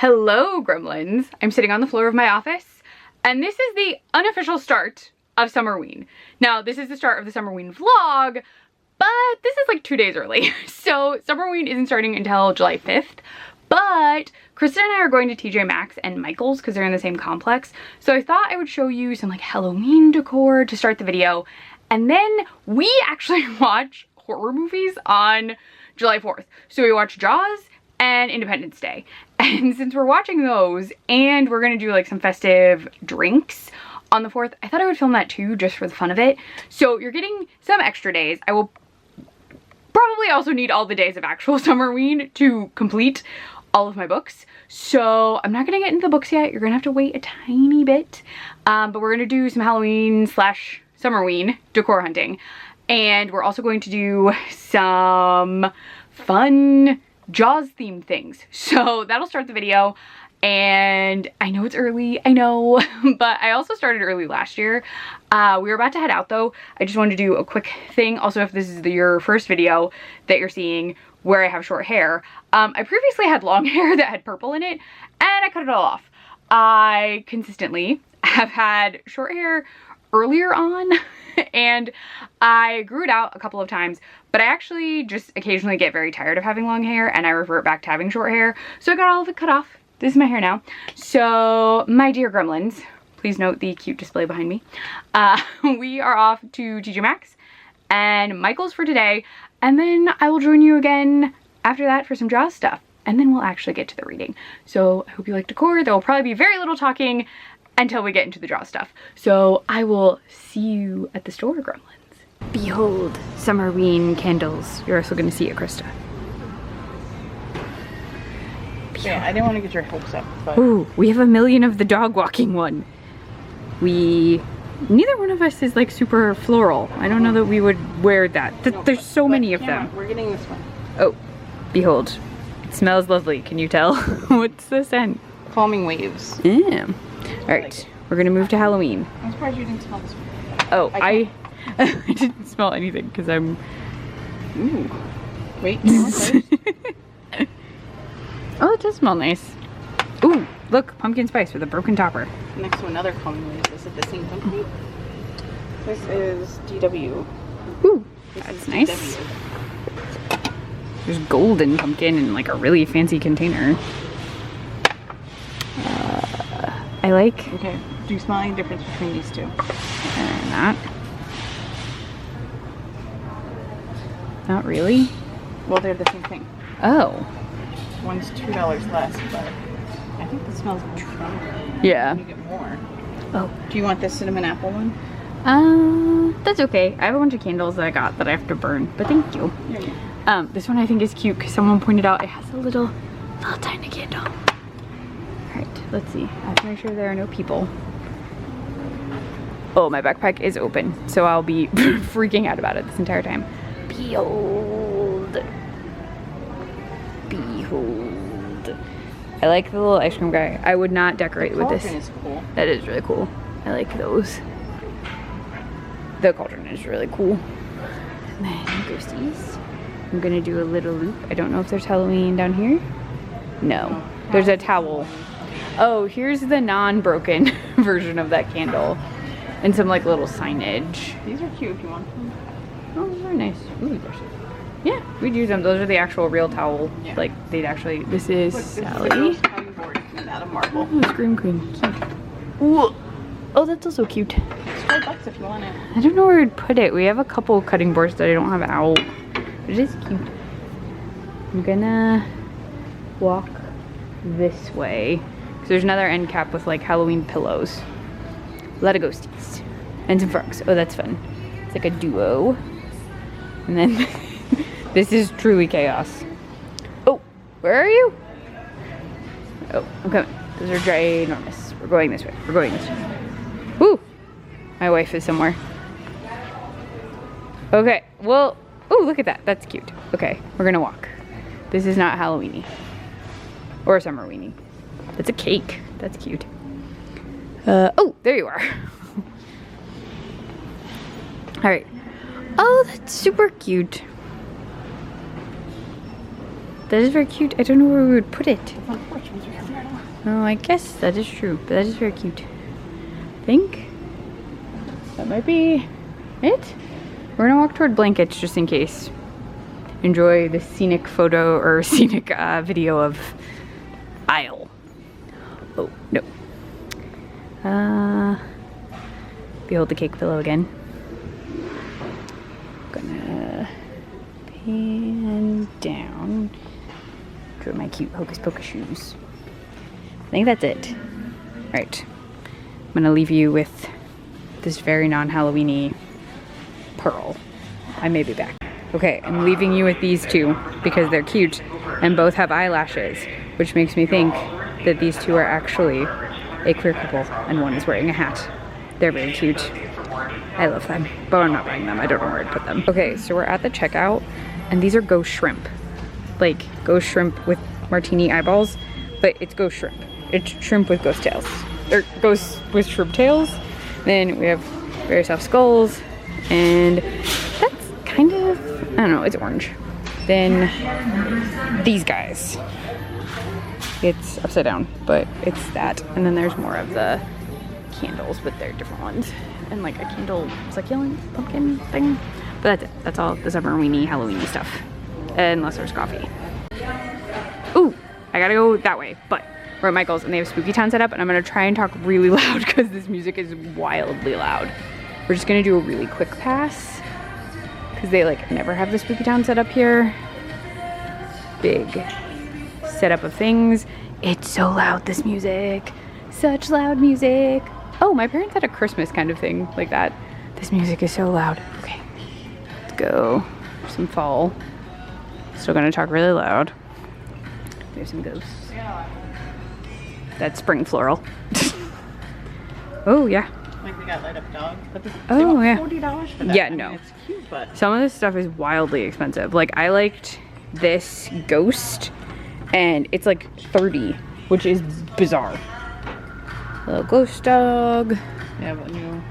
Hello, gremlins. I'm sitting on the floor of my office, and this is the unofficial start of Summerween. Now, this is the start of the Summerween vlog, but this is like 2 days early. So Summerween isn't starting until July 5th, but Kristen and I are going to TJ Maxx and Michael's because they're in the same complex. So I thought I would show you some like Halloween decor to start the video. And then we actually watch horror movies on July 4th. So we watch Jaws and Independence Day. And since we're watching those and we're gonna do like some festive drinks on the 4th, I thought I would film that too, just for the fun of it. So you're getting some extra days. I will probably also need all the days of actual Summerween to complete all of my books. So I'm not gonna get into the books yet. You're gonna have to wait a tiny bit. But we're gonna do some Halloween slash Summerween decor hunting. And we're also going to do some fun Jaws themed things. So that'll start the video. And I know it's early, I know, but I also started early last year. We were about to head out though. I just wanted to do a quick thing. Also, if this is your first video that you're seeing where I have short hair, I previously had long hair that had purple in it and I cut it all off. I consistently have had short hair earlier on and I grew it out a couple of times, but I actually just occasionally get very tired of having long hair and I revert back to having short hair. So I got all of it cut off. This is my hair now. So my dear gremlins, please note the cute display behind me. We are off to TJ Maxx and Michael's for today. And then I will join you again after that for some Jaws stuff. And then we'll actually get to the reading. So I hope you like decor. There will probably be very little talking until we get into the Jaws stuff. So I will see you at the store, gremlins. Behold, Summerween candles. You're also gonna see it, Krista. Yeah, I didn't want to get your hopes up, but... Ooh, we have a million of the dog walking one. Neither one of us is like super floral. I don't know that we would wear that. There's so many of them. We're getting this one. Oh, behold. It smells lovely. Can you tell? What's the scent? Calming waves. Yeah. All right, we're gonna move to Halloween. I'm surprised you didn't smell this one. Oh, I didn't smell anything because I'm... Ooh. Wait. Oh, it does smell nice. Ooh, look, pumpkin spice with a broken topper. Next to another calming wave. Is it the same company? This is DW. Ooh, that's nice. DW. There's golden pumpkin in like a really fancy container. I like... Okay, do you smell any difference between these two? Not really. Well, they're the same thing. Oh. One's $2 less, but I think this smells more stronger. Yeah. You get more. Oh. Do you want the cinnamon apple one? That's okay. I have a bunch of candles that I got that I have to burn, but thank you. Yeah. This one I think is cute because someone pointed out it has a little tiny candle. Alright, let's see. I have to make sure there are no people. Oh, my backpack is open, so I'll be freaking out about it this entire time. Behold. Behold. I like the little ice cream guy. I would not decorate with this. The cauldron is cool. That is really cool. I like those. The cauldron is really cool. And then ghosties. I'm gonna do a little loop. I don't know if there's Halloween down here. No. There's a towel. Oh, here's the non-broken version of that candle. And some like little signage. These are cute if you want them. Oh, very nice. Ooh, yeah, we'd use them. Those are the actual real towel. Yeah. Like they'd actually, this is Sally. This is cutting board and out of marble. Oh, Scream Queen, cute. Ooh. Oh, that's also cute. It's $5 if you want it. I don't know where we'd put it. We have a couple cutting boards that I don't have out. But it is cute. I'm gonna walk this way. Because there's another end cap with like Halloween pillows. A lot of ghosties. And some frogs. Oh, that's fun. It's like a duo. And then this is truly chaos. Oh, where are you? Oh, I'm coming. Those are ginormous. We're going this way. We're going this way. Woo! My wife is somewhere. Okay, well, oh, look at that. That's cute. Okay, we're gonna walk. This is not Halloweeny. Or Summerweeny. That's a cake. That's cute. Oh, there you are. All right. Oh, that's super cute. That is very cute. I don't know where we would put it. Oh, I guess that is true, but that is very cute. I think that might be it. We're gonna walk toward blankets just in case. Enjoy the scenic photo or scenic video of aisle. Oh, no. Behold the cake pillow again. Gonna pan down. Enjoy my cute Hocus Pocus shoes. I think that's it. Right. I'm gonna leave you with this very non-Halloween-y pearl. I may be back. Okay, I'm leaving you with these two because they're cute and both have eyelashes, which makes me think that these two are actually a queer couple and one is wearing a hat. They're very cute. I love them, but I'm not buying them. I don't know where to put them. Okay, so we're at the checkout and these are ghost shrimp. Like ghost shrimp with martini eyeballs, but it's ghost shrimp. It's shrimp with ghost tails. Or ghost with shrimp tails. Then we have very soft skulls and that's kind of, I don't know, it's orange. Then these guys. It's upside down, but it's that. And then there's more of the candles, but they're different ones. And like a candle succulent pumpkin thing. But that's it. That's all the Summerween-y, Halloween-y stuff. Unless there's coffee. Ooh, I gotta go that way. But we're at Michael's and they have Spooky Town set up and I'm gonna try and talk really loud because this music is wildly loud. We're just gonna do a really quick pass because they like never have the Spooky Town set up here. Big setup of things. It's so loud, this music. Such loud music. Oh, my parents had a Christmas kind of thing like that. This music is so loud. Okay, let's go. Some fall. Still gonna talk really loud. There's some ghosts. That's spring floral. Oh yeah. Like we got light up dogs. But this, oh yeah. $40 for that. Yeah, I mean, no. it's cute, but Some of this stuff is wildly expensive. Like I liked this ghost and it's like 30, which is bizarre. Little ghost dog. yeah, but new.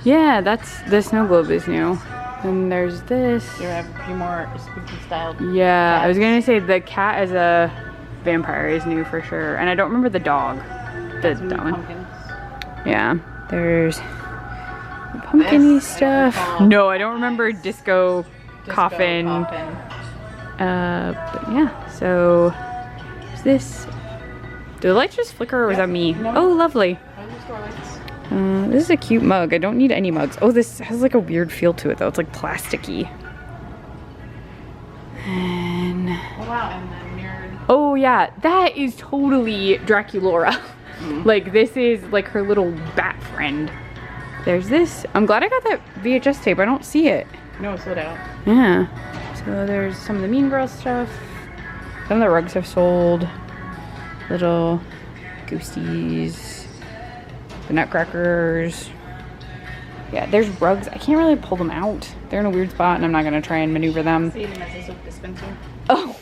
Yeah, that's the snow globe is new. And there's this. They have a few more spooky style. Yeah, cats. I was gonna say the cat as a vampire is new for sure. And I don't remember the dog. Some new That one. pumpkins. Yeah, there's pumpkin-y This, I stuff. recall. No, I don't remember disco Disco coffin. But yeah, so is this. Do the lights just flicker or was that me? No. Oh, lovely. Those are store lights. This is a cute mug. I don't need any mugs. Oh, this has like a weird feel to it though. It's like plasticky. And Oh wow, and then mirrored. oh yeah, that is totally Draculaura. Like this is like her little bat friend. There's this. I'm glad I got that VHS tape. I don't see it. No, it's sold out. Yeah. So there's some of the Mean Girls stuff. Some of the rugs have sold. Little ghosties. The Nutcrackers. Yeah, there's rugs. I can't really pull them out. They're in a weird spot and I'm not gonna try and maneuver them. See them as a soap dispenser. Oh,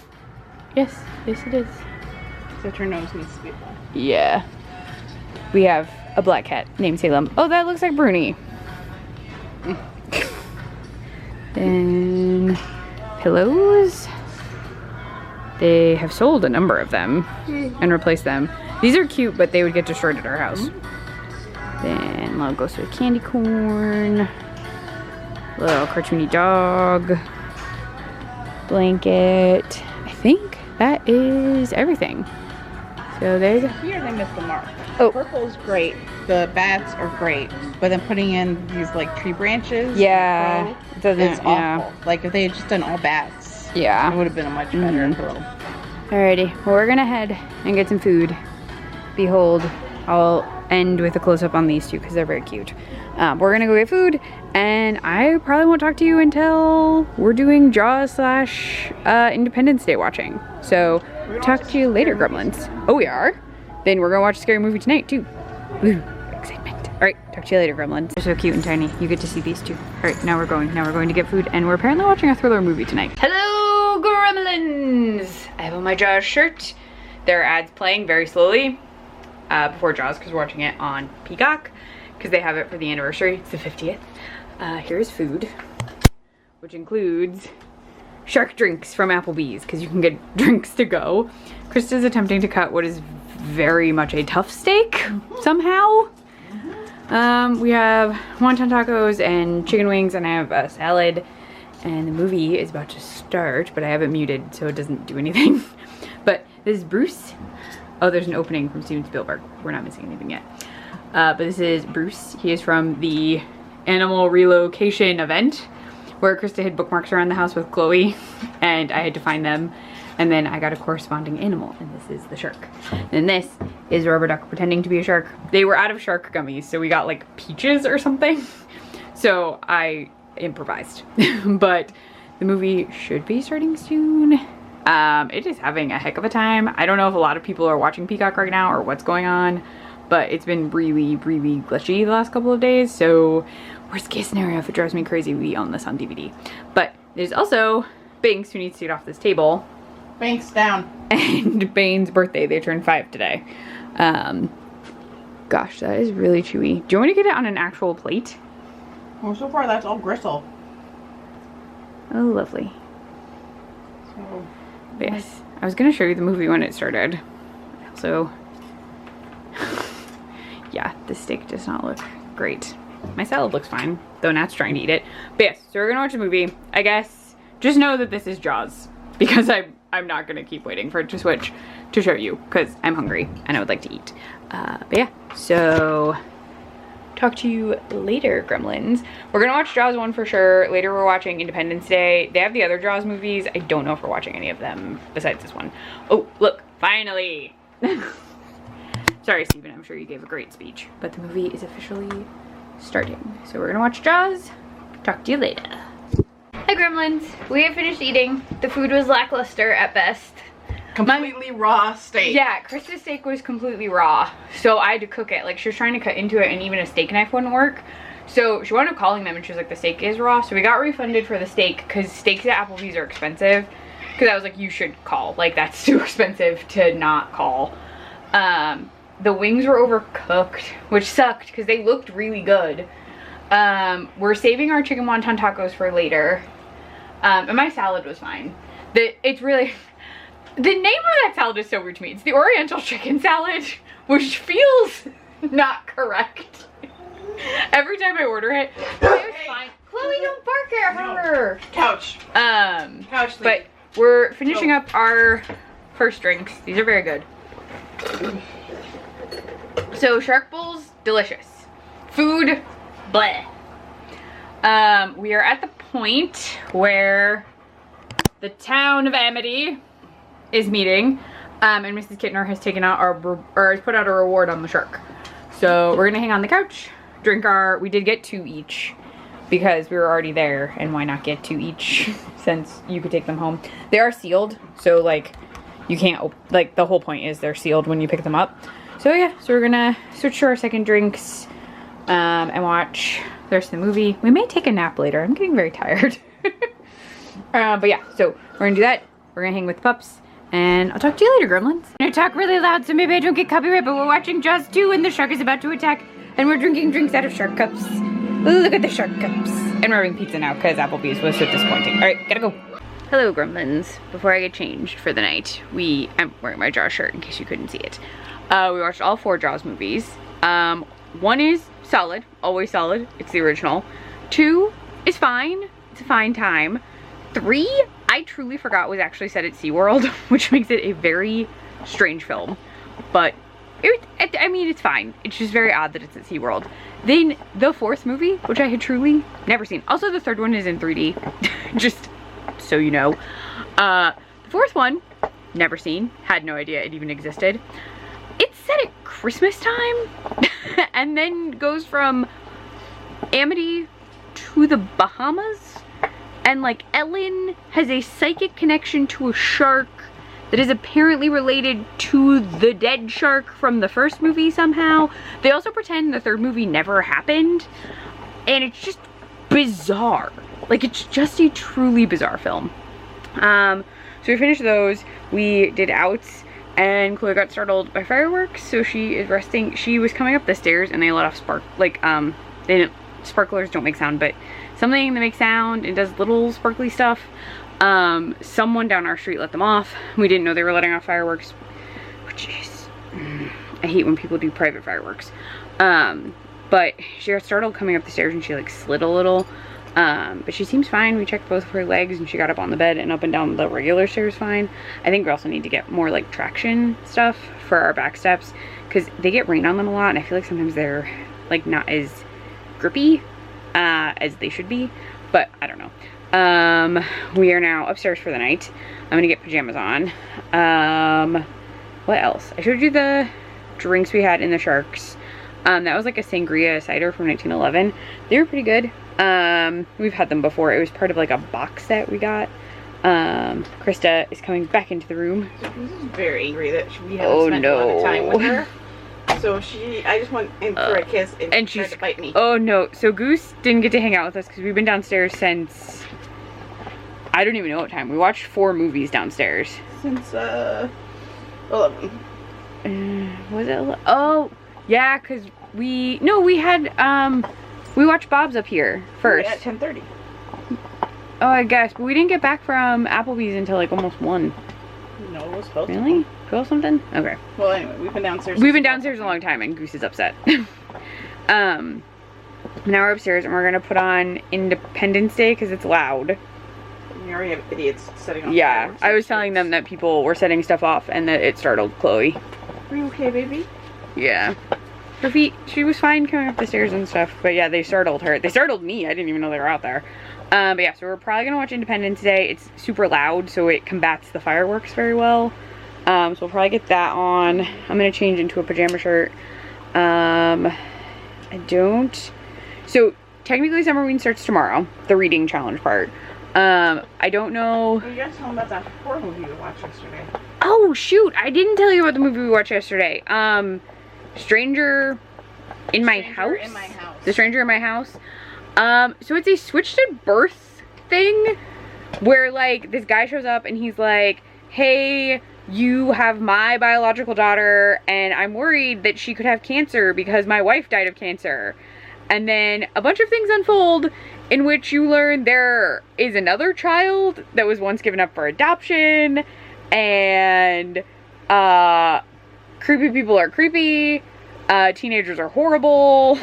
yes, yes it is. So her nose needs to be black. Yeah. We have a black cat named Salem. Oh, that looks like Bruni. Then pillows. They have sold a number of them and replaced them. These are cute, but they would get destroyed at our house. Then little ghost with candy corn. Little cartoony dog. Blanket. I think that is everything. So there's a Here they missed the mark. Oh. Purple's great. The bats are great. But then putting in these like tree branches. Yeah, it doesn't- is awful. yeah. Like if they had just done all bats, yeah. it would have been a much better pearl. Alrighty, well we're gonna head and get some food. Behold, I'll end with a close-up on these two because they're very cute. We're gonna go get food and I probably won't talk to you until we're doing Jaws / Independence Day watching. So talk to you later, gremlins. Oh, we are? Then we're gonna watch a scary movie tonight too. Woo, excitement. Alright, talk to you later, gremlins. They're so cute and tiny. You get to see these two. Alright, now we're going to get food and we're apparently watching a thriller movie tonight. Hello, gremlins! I have on my Jaws shirt. There are ads playing very slowly before Jaws because we're watching it on Peacock because they have it for the anniversary. It's the 50th. Here's food, which includes shark drinks from Applebee's because you can get drinks to go. Krista's attempting to cut what is very much a tough steak somehow. We have wonton tacos and chicken wings, and I have a salad. And the movie is about to start, but I have it muted so it doesn't do anything. But this is Bruce. Oh, there's an opening from Steven Spielberg. We're not missing anything yet. But this is Bruce. He is from the animal relocation event where Krista hid bookmarks around the house with Chloe, and I had to find them. And then I got a corresponding animal, and this is the shark. And this is Rubber Duck pretending to be a shark. They were out of shark gummies, so we got like peaches or something. So I improvised. But the movie should be starting soon. It is having a heck of a time. I don't know if a lot of people are watching Peacock right now or what's going on, but it's been really, really glitchy the last couple of days. So worst case scenario, if it drives me crazy, we own this on DVD. But there's also Binks, who needs to get off this table. Banks down. And Bane's birthday. They turned 5 today. Gosh, that is really chewy. Do you want me to get it on an actual plate? Well, so far that's all gristle. Oh, lovely. So, Yes. I was going to show you the movie when it started. Also, yeah, this steak does not look great. My salad looks fine, though Nat's trying to eat it. But yes, so we're going to watch a movie. I guess just know that this is Jaws, because I'm not gonna keep waiting for it to switch to show you because I'm hungry and I would like to eat. But yeah, so talk to you later, gremlins. We're gonna watch Jaws 1 for sure. Later we're watching Independence Day. They have the other Jaws movies. I don't know if we're watching any of them besides this one. Oh, look, finally. Sorry, Steven, I'm sure you gave a great speech, but the movie is officially starting. So we're gonna watch Jaws. Talk to you later. Hi gremlins, we have finished eating. The food was lackluster at best. completely raw steak. Yeah, Krista's steak was completely raw, so I had to cook it. Like, she was trying to cut into it and even a steak knife wouldn't work. So she wound up calling them and she was like, the steak is raw. So we got refunded for the steak because steaks at Applebee's are expensive. Because I was like, you should call. Like, that's too expensive to not call. The wings were overcooked, which sucked because they looked really good. We're saving our chicken wonton tacos for later. And my salad was fine. It's really, the name of that salad is so weird to me. It's the Oriental chicken salad, which feels not correct. Every time I order it, it was fine. Chloe, don't bark at her. Couch. Couch. But we're finishing up our first drinks. These are very good. So shark bowls, delicious. Food, bleh. We are at the point where the town of Amity is meeting, and Mrs. Kittner has taken out has put out a reward on the shark. So we're gonna hang on the couch, drink we did get 2 each because we were already there, and why not get 2 each since you could take them home. They are sealed, so like you can't, like the whole point is they're sealed when you pick them up. So yeah, so we're gonna switch to our second drinks and watch the rest of the movie. We may take a nap later. I'm getting very tired. But yeah, so we're gonna do that. We're gonna hang with the pups, and I'll talk to you later, gremlins. I talk really loud, so maybe I don't get copyright, but we're watching Jaws 2 and the shark is about to attack, and we're drinking drinks out of shark cups. Look at the shark cups. And we're having pizza now because Applebee's was so disappointing. All right, gotta go. Hello, gremlins. Before I get changed for the night, I'm wearing my Jaws shirt in case you couldn't see it. We watched all 4 Jaws movies. 1 is solid, always solid. It's the original. 2 is fine. It's a fine time. 3, I truly forgot was actually set at SeaWorld, which makes it a very strange film. But, I mean, it's fine. It's just very odd that it's at SeaWorld. Then, the 4th movie, which I had truly never seen. Also, the 3rd one is in 3D, just so you know. The 4th one, never seen. Had no idea it even existed. It's set at Christmas time and then goes from Amity to the Bahamas, and like Ellen has a psychic connection to a shark that is apparently related to the dead shark from the first movie somehow. They also pretend the 3rd movie never happened, and it's just bizarre. Like, it's just a truly bizarre film. So we finished those. We did outs. And Chloe got startled by fireworks, so she is resting. She was coming up the stairs and they let off sparklers don't make sound, but something that makes sound and does little sparkly stuff. Someone down our street let them off. We didn't know they were letting off fireworks, which is I hate when people do private fireworks. But she got startled coming up the stairs and she like slid a little. But she seems fine. We checked both of her legs and she got up on the bed and up and down the regular stairs fine. I think we also need to get more like traction stuff for our back steps because they get rain on them a lot and I feel like sometimes they're like not as grippy as they should be, but I don't know. We are now upstairs for the night. I'm gonna get pajamas on. What else? I showed you the drinks we had in the Sharks. That was like a sangria cider from 1911. They were pretty good. We've had them before. It was part of like a box set we got. Krista is coming back into the room. So Goose is very angry that we haven't spent a lot of time with her. So I just went in for a kiss and she tried to bite me. Oh no, so Goose didn't get to hang out with us because we've been downstairs since, I don't even know what time. We watched 4 movies downstairs. Since 11. Was it? Oh, yeah, because we watched Bob's up here first. At 10:30. Oh, I guess, but we didn't get back from Applebee's until like almost 1. No, it was 12. Really? 12 something? Okay. Well, anyway, we've been downstairs. We've been downstairs a long time and Goose is upset. Now we're upstairs and we're gonna put on Independence Day because it's loud. We already have idiots setting off. Yeah, I was telling them that people were setting stuff off and that it startled Chloe. Are you okay, baby? Yeah. Her feet, she was fine coming up the stairs and stuff, but yeah, they startled her. They startled me. I didn't even know they were out there. But yeah, so we're probably gonna watch Independence Day. It's super loud, so it combats the fireworks very well. So we'll probably get that on. I'm gonna change into a pajama shirt. So technically Summerween starts tomorrow, the reading challenge part. I don't know. You guys tell them about that horror movie we watched yesterday. Oh shoot, I didn't tell you about the movie we watched yesterday. Stranger in my house. The Stranger in My House. So it's a switched at birth thing where like this guy shows up and he's like, hey, you have my biological daughter and I'm worried that she could have cancer because my wife died of cancer. And then a bunch of things unfold in which you learn there is another child that was once given up for adoption and creepy people are creepy, teenagers are horrible,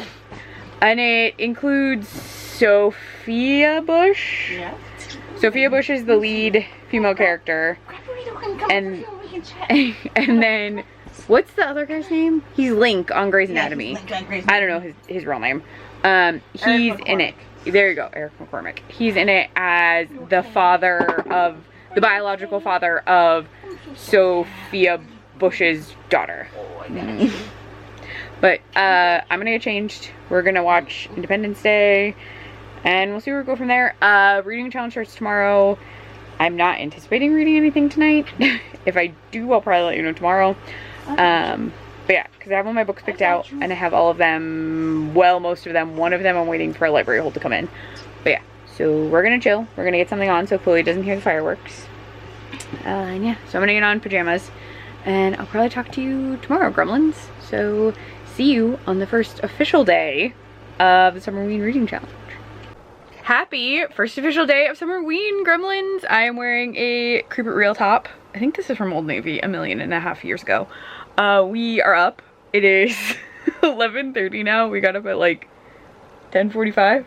and it includes Sophia Bush. Yeah. Sophia Bush is the lead female character. And then what's the other guy's name? He's Link on Grey's Anatomy. I don't know his real name. He's in it. There you go, Eric McCormick. He's in it as the biological father of Sophia Bush's daughter. But I'm gonna get changed. We're gonna watch Independence Day and we'll see where we go from there. Reading challenge starts tomorrow. I'm not anticipating reading anything tonight. If I do, I'll probably let you know tomorrow. But yeah, because I have all my books picked out and I have all of them, well, most of them. One of them I'm waiting for a library hold to come in. But yeah, so we're gonna chill. We're gonna get something on so Chloe doesn't hear the fireworks. And yeah, so I'm gonna get on pajamas and I'll probably talk to you tomorrow, gremlins. So see you on the first official day of the Summerween reading challenge. Happy first official day of Summerween, gremlins. I am wearing a Creep It Real top. I think this is from Old Navy 1.5 million years ago. We are up. It is 11:30 now. We got up at like 10:45.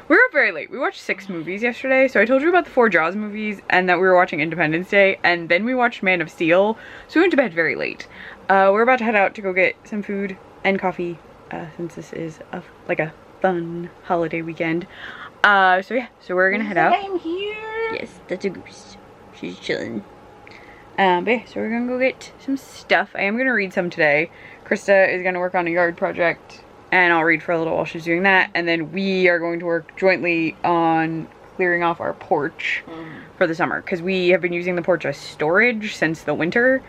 We were up very late. We watched 6 movies yesterday. So I told you about the 4 Jaws movies and that we were watching Independence Day, and then we watched Man of Steel. So we went to bed very late. We're about to head out to go get some food and coffee since this is like a fun holiday weekend. So yeah, so we're gonna head out. I'm here. Yes, that's a goose. She's chilling. But yeah, so we're gonna go get some stuff. I am gonna read some today. Krista is gonna work on a yard project and I'll read for a little while she's doing that. And then we are going to work jointly on clearing off our porch for the summer, because we have been using the porch as storage since the winter.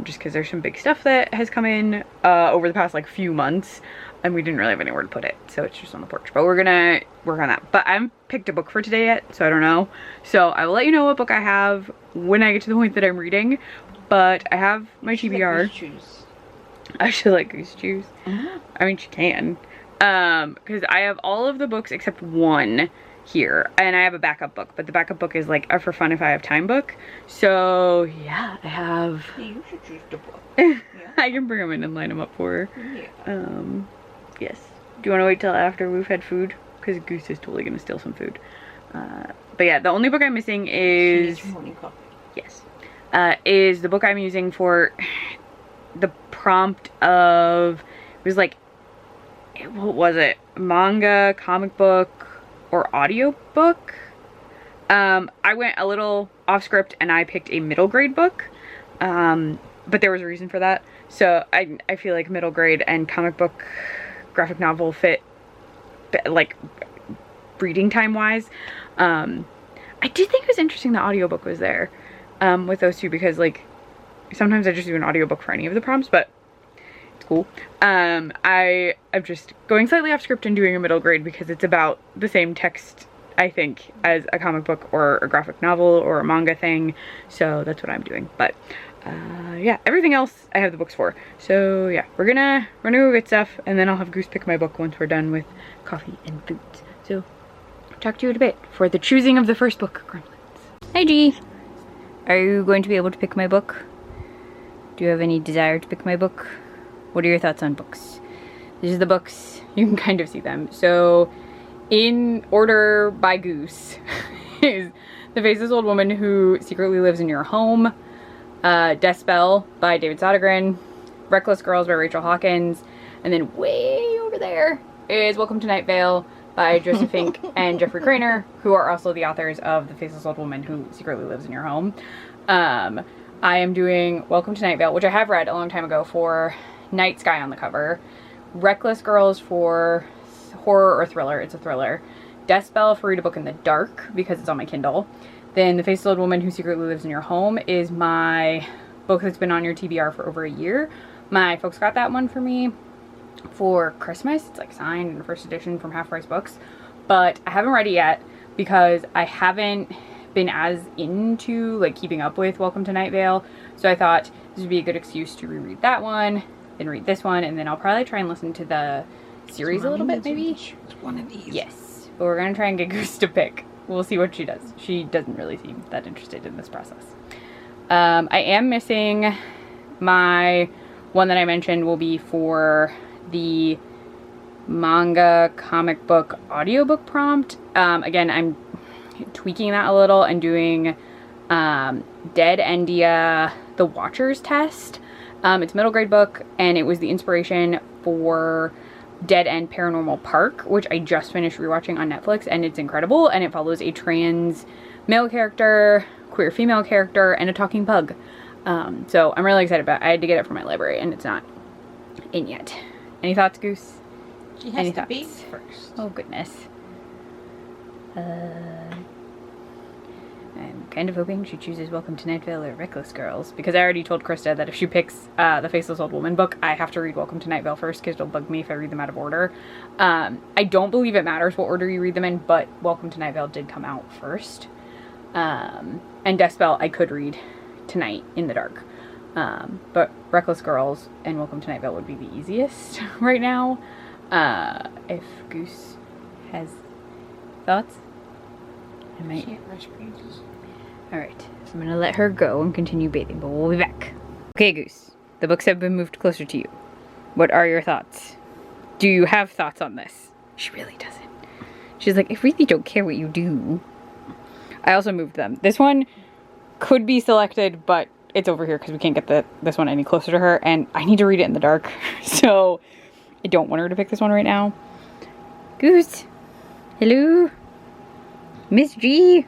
Just because there's some big stuff that has come in over the past like few months and we didn't really have anywhere to put it, so it's just on the porch. But we're gonna work on that. But I haven't picked a book for today yet, so I don't know. So I will let you know what book I have when I get to the point that I'm reading. But I have my TBR. I should like goose juice. I mean, she can. Because I have all of the books except one here, and I have a backup book, but the backup book is like a for fun if I have time book. So yeah, I have. You should choose the book. Yeah. I can bring them in and line them up for her. Yeah. Yes. Do you want to wait till after we've had food? Because Goose is totally going to steal some food. But yeah, the only book I'm missing is... She needs morning coffee. Yes. Is the book I'm using for the prompt of... It was like... What was it? Manga, comic book, or audio book? I went a little off script and I picked a middle grade book. But there was a reason for that. So I feel like middle grade and comic book graphic novel fit, like, reading time wise. I did think it was interesting the audiobook was there with those two, because like sometimes I just do an audiobook for any of the prompts, but it's cool. I'm just going slightly off script and doing a middle grade because it's about the same text, I think, as a comic book or a graphic novel or a manga thing. So that's what I'm doing. But yeah, everything else I have the books for. So yeah, we're gonna go get stuff, and then I'll have Goose pick my book once we're done with coffee and food. So talk to you in a bit for the choosing of the first book, Gremlins. Hi G, are you going to be able to pick my book? Do you have any desire to pick my book? What are your thoughts on books? These are the books, you can kind of see them. So in order by Goose is The Faceless Old Woman Who Secretly Lives in Your Home, Death Spell by David Sodergren, Reckless Girls by Rachel Hawkins, and then way over there is Welcome to Night Vale by Joseph Fink and Jeffrey Craner, who are also the authors of The Faceless Old Woman Who Secretly Lives in Your Home. I am doing Welcome to Night Vale, which I have read a long time ago, for Night Sky on the cover. Reckless Girls for horror or thriller, it's a thriller. Death Spell for Read a Book in the Dark, because it's on my Kindle. Then The Faceless Old Woman Who Secretly Lives in Your Home is my book that's been on your TBR for over a year. My folks got that one for me for Christmas. It's like signed in first edition from Half Price Books. But I haven't read it yet because I haven't been as into like keeping up with Welcome to Night Vale. So I thought this would be a good excuse to reread that one, then read this one, and then I'll probably try and listen to the series a little bit maybe. Choose one of these. Yes, but we're gonna try and get Goose to pick. We'll see what she does. She doesn't really seem that interested in this process. I am missing my one that I mentioned will be for the manga comic book audiobook prompt. Again, I'm tweaking that a little and doing Dead Endia The Watcher's Test. It's a middle grade book, and it was the inspiration for Dead End Paranormal Park, which I just finished rewatching on Netflix, and it's incredible, and it follows a trans male character, queer female character, and a talking pug. So I'm really excited about it. I had to get it from my library, and it's not in yet. Any thoughts, Goose? She has to be first. Oh, goodness. I'm kind of hoping she chooses Welcome to Night Vale or Reckless Girls, because I already told Krista that if she picks the Faceless Old Woman book, I have to read Welcome to Night Vale first, because it'll bug me if I read them out of order. I don't believe it matters what order you read them in, but Welcome to Night Vale did come out first. And Death Spell I could read tonight in the dark. But Reckless Girls and Welcome to Night Vale would be the easiest right now. If Goose has thoughts, I might. Can't rush pages. Alright, so I'm gonna let her go and continue bathing, but we'll be back. Okay, Goose, the books have been moved closer to you. What are your thoughts? Do you have thoughts on this? She really doesn't. She's like, I really don't care what you do. I also moved them. This one could be selected, but it's over here because we can't get this one any closer to her, and I need to read it in the dark, so I don't want her to pick this one right now. Goose, hello? Miss G?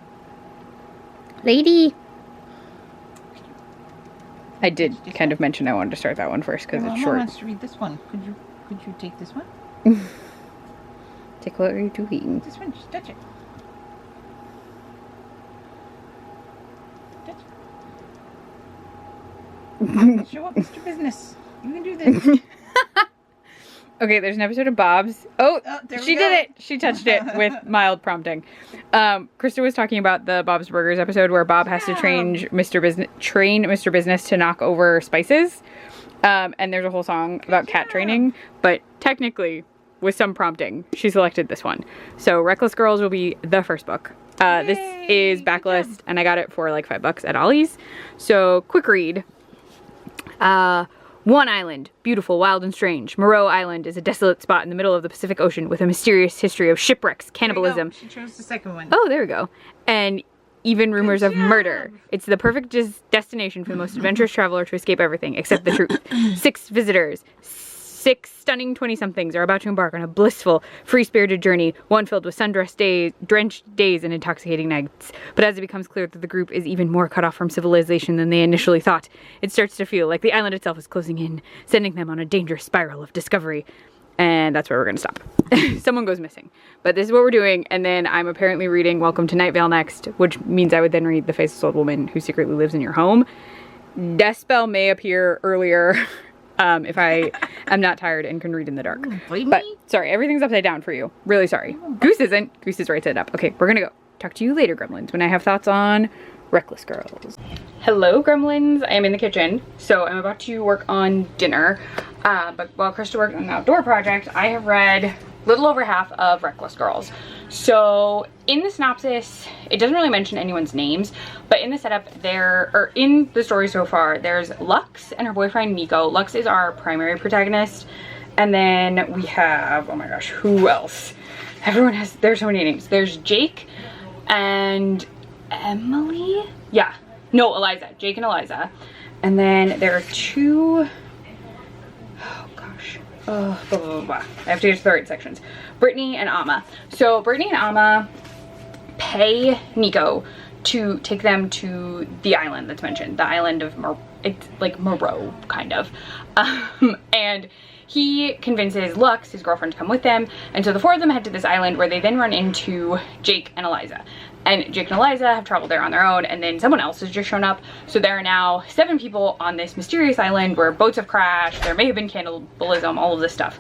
Lady? I did kind of mention I wanted to start that one first because it's short. Wants to read this one. Could you take this one? Take what are you doing? This one, just touch it. Touch it. Show up, Mr. Business. You can do this. Okay, there's an episode of Bob's. Oh, she did it. She touched it with mild prompting. Krista was talking about the Bob's Burgers episode where Bob has to train Mr. Business to knock over spices. And there's a whole song about cat training. But technically, with some prompting, she selected this one. So Reckless Girls will be the first book. This is backlist, and I got it for like $5 at Ollie's. So quick read. One island, beautiful, wild, and strange. Moreau Island is a desolate spot in the middle of the Pacific Ocean with a mysterious history of shipwrecks, cannibalism. She chose the second one. Oh, there we go. And even rumors of murder. It's the perfect destination for the most adventurous traveler to escape everything except the truth. 6 visitors, 6 stunning 20-somethings are about to embark on a blissful, free-spirited journey, one filled with sun-drenched days and intoxicating nights. But as it becomes clear that the group is even more cut off from civilization than they initially thought, it starts to feel like the island itself is closing in, sending them on a dangerous spiral of discovery. And that's where we're gonna stop. Someone goes missing. But this is what we're doing, and then I'm apparently reading Welcome to Night Vale next, which means I would then read The Faceless Old Woman Who Secretly Lives in Your Home. Death Spell may appear earlier if I am not tired and can read in the dark. But sorry, everything's upside down for you. Really sorry. Goose isn't. Goose is right side up. Okay, we're gonna go. Talk to you later, gremlins, when I have thoughts on Reckless Girls. Hello, gremlins. I am in the kitchen, so I'm about to work on dinner. But while Krista worked on an outdoor project, I have read a little over half of Reckless Girls. So in the synopsis, it doesn't really mention anyone's names, but in the setup in the story so far, there's Lux and her boyfriend Nico. Lux is our primary protagonist. And then we have, oh my gosh, who else? There's so many names. There's Jake and Emily? Yeah, no, Eliza, Jake and Eliza. And then there are 2, oh gosh, blah, blah, blah, blah. I have to get to the right sections. Brittany and Amma. So Brittany and Amma pay Nico to take them to the island that's mentioned, the island of it's like Moreau, kind of. And he convinces Lux, his girlfriend, to come with them. And so the 4 of them head to this island where they then run into Jake and Eliza. And Jake and Eliza have traveled there on their own, and then someone else has just shown up. So there are now 7 people on this mysterious island where boats have crashed, there may have been cannibalism, all of this stuff.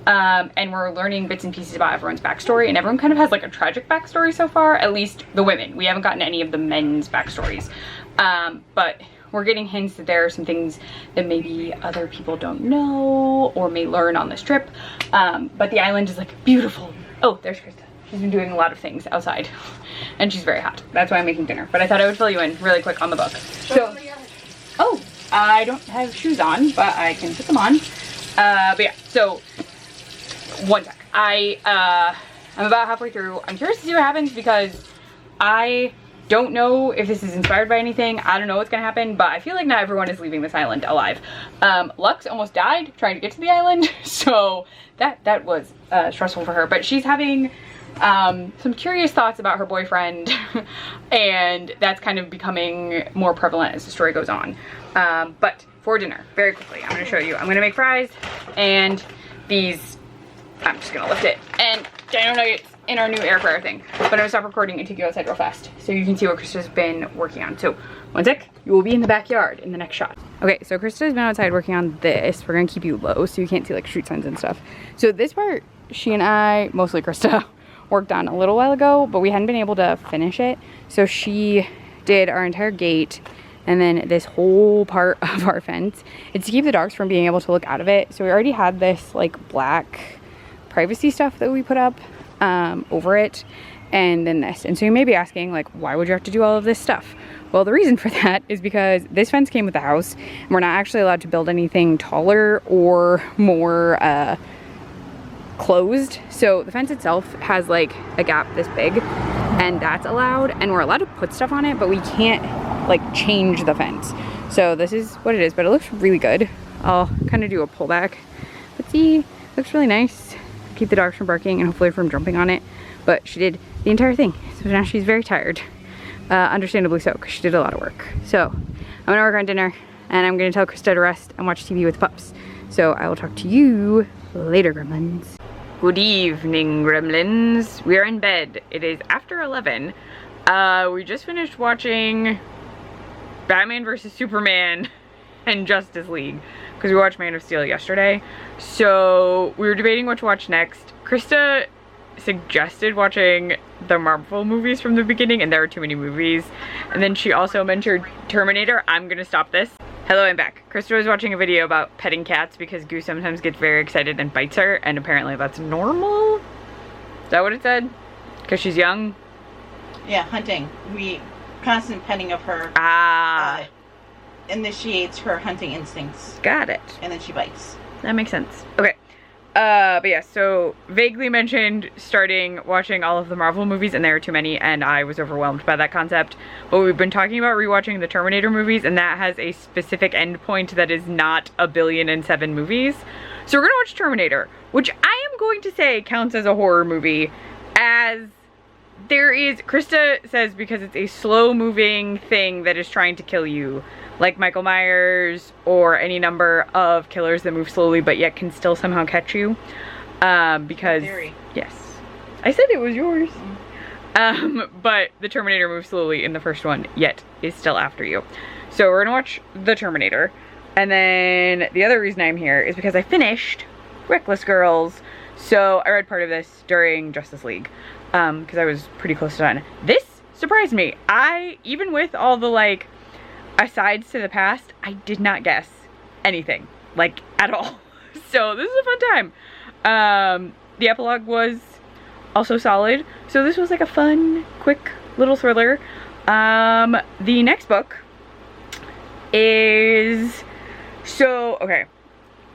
And we're learning bits and pieces about everyone's backstory, and everyone kind of has like a tragic backstory so far, at least the women. We haven't gotten any of the men's backstories. But we're getting hints that there are some things that maybe other people don't know or may learn on this trip. But the island is like beautiful. Oh, there's Krista. She's been doing a lot of things outside and she's very hot. That's why I'm making dinner. But I thought I would fill you in really quick on the book. So, oh, I don't have shoes on, but I can put them on. But yeah, so one sec. I'm about halfway through. I'm curious to see what happens because I don't know if this is inspired by anything. I don't know what's gonna happen, but I feel like not everyone is leaving this island alive. Lux almost died trying to get to the island, so that was stressful for her. But she's having some curious thoughts about her boyfriend, and that's kind of becoming more prevalent as the story goes on. But for dinner, very quickly, I'm gonna show you. I'm gonna make fries and these, I'm just gonna lift it, and dino nuggets in our new air fryer thing. But I'm gonna stop recording and take you outside real fast so you can see what Krista's been working on. So one sec, you will be in the backyard in the next shot. Okay, so Krista's been outside working on this. We're gonna keep you low so you can't see like street signs and stuff. So this part, she and I, mostly Krista, worked on a little while ago, but we hadn't been able to finish it. So she did our entire gate and then this whole part of our fence. It's to keep the dogs from being able to look out of it. So we already had this like black privacy stuff that we put up over it, and then this. And so you may be asking, like, why would you have to do all of this stuff? Well, the reason for that is because this fence came with the house, and we're not actually allowed to build anything taller or more closed. So the fence itself has like a gap this big, and that's allowed, and we're allowed to put stuff on it, but we can't like change the fence. So this is what it is, but it looks really good. I'll kind of do a pullback, but see, it looks really nice. Keep the dogs from barking and hopefully from jumping on it. But she did the entire thing, so now she's very tired, understandably so, because she did a lot of work. So I'm gonna work on dinner, and I'm gonna tell Krista to rest and watch TV with the pups. So I will talk to you later, gremlins. Good evening, gremlins. We are in bed. It is after 11. We just finished watching Batman vs. Superman and Justice League, because we watched Man of Steel yesterday. So we were debating what to watch next. Krista suggested watching the Marvel movies from the beginning, and there are too many movies. And then she also mentioned Terminator. I'm gonna stop this. Hello, I'm back. Krista was watching a video about petting cats because Goose sometimes gets very excited and bites her, and apparently that's normal. Is that what it said? Because she's young? Yeah, hunting. We constant petting of her. initiates her hunting instincts. Got it. And then she bites. That makes sense. Okay. But yeah, so vaguely mentioned starting watching all of the Marvel movies, and there are too many, and I was overwhelmed by that concept. But we've been talking about rewatching the Terminator movies, and that has a specific endpoint that is not 1,000,000,007 movies. So we're gonna watch Terminator, which I am going to say counts as a horror movie, as there is, Krista says, because it's a slow moving thing that is trying to kill you, like Michael Myers or any number of killers that move slowly but yet can still somehow catch you. Because, yes, I said it was yours. But the Terminator moves slowly in the first one, yet is still after you. So we're gonna watch the Terminator. And then the other reason I'm here is because I finished Reckless Girls. So I read part of this during Justice League, because I was pretty close to done. This surprised me. Even with all the like asides to the past, I did not guess anything, like, at all. So this is a fun time. The epilogue was also solid, so this was like a fun, quick little thriller. The next book is, so, okay,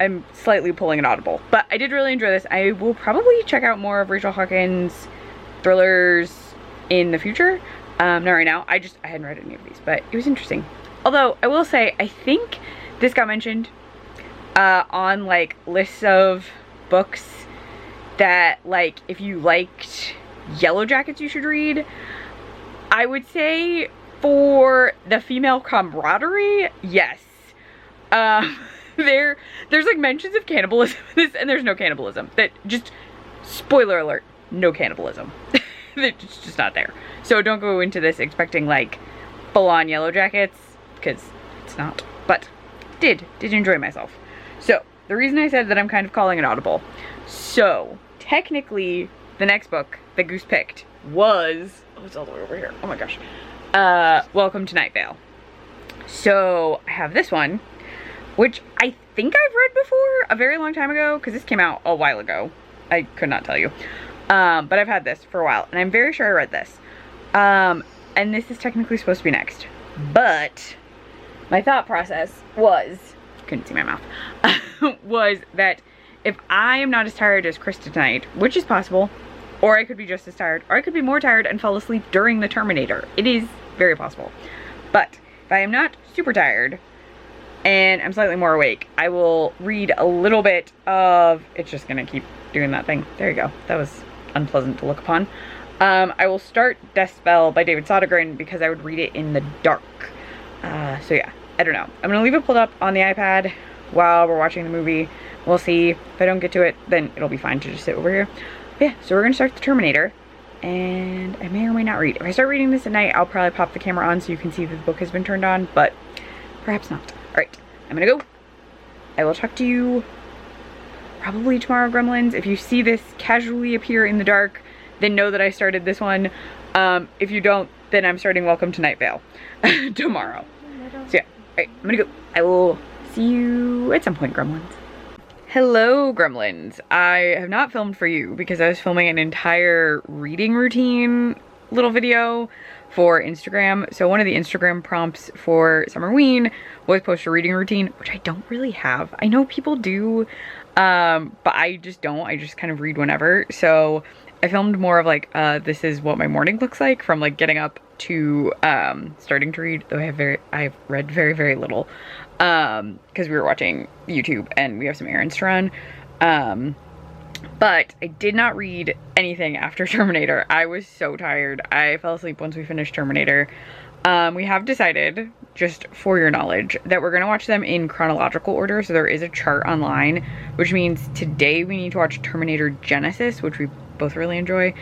I'm slightly pulling an audible, but I did really enjoy this. I will probably check out more of Rachel Hawkins' thrillers in the future. Not right now. I hadn't read any of these, but it was interesting. Although, I will say, I think this got mentioned on, like, lists of books that, like, if you liked Yellow Jackets, you should read. I would say for the female camaraderie, yes. There's, like, mentions of cannibalism in this, and there's no cannibalism. That, just, spoiler alert, no cannibalism. It's just not there. So don't go into this expecting, like, full-on Yellow Jackets, because it's not. But did enjoy myself. So the reason I said that I'm kind of calling it audible, so technically the next book that Goose picked was, oh, it's all the way over here, oh my gosh, Welcome to Night Vale. So I have this one, which I think I've read before a very long time ago, because this came out a while ago. I could not tell you. But I've had this for a while, and I'm very sure I read this. And this is technically supposed to be next. But my thought process was, couldn't see my mouth, was that if I am not as tired as Krista tonight, which is possible, or I could be just as tired, or I could be more tired and fall asleep during the Terminator. It is very possible. But if I am not super tired and I'm slightly more awake, I will read a little bit of, it's just gonna keep doing that thing. There you go. That was unpleasant to look upon. I will start Death Spell by David Sodergren because I would read it in the dark. So yeah, I don't know. I'm gonna leave it pulled up on the iPad while we're watching the movie. We'll see. If I don't get to it, then it'll be fine to just sit over here. But yeah, so we're gonna start the Terminator, and I may or may not read. If I start reading this at night, I'll probably pop the camera on so you can see that the book has been turned on, but perhaps not. All right, I'm gonna go. I will talk to you probably tomorrow, Gremlins. If you see this casually appear in the dark, then know that I started this one. If you don't, then I'm starting Welcome to Night Vale tomorrow. So yeah, alright, I'm gonna go. I will see you at some point, Gremlins. Hello, Gremlins. I have not filmed for you because I was filming an entire reading routine little video for Instagram. So one of the Instagram prompts for Summerween was post a reading routine, which I don't really have. I know people do, but I just don't. I just kind of read whenever. So I filmed more of like, this is what my morning looks like from like getting up to starting to read, though I've read very, very little, because we were watching YouTube and we have some errands to run. But I did not read anything after Terminator. I was so tired. I fell asleep once we finished Terminator. We have decided, just for your knowledge, that we're gonna watch them in chronological order. So there is a chart online, which means today we need to watch Terminator Genesis, which we both really enjoy.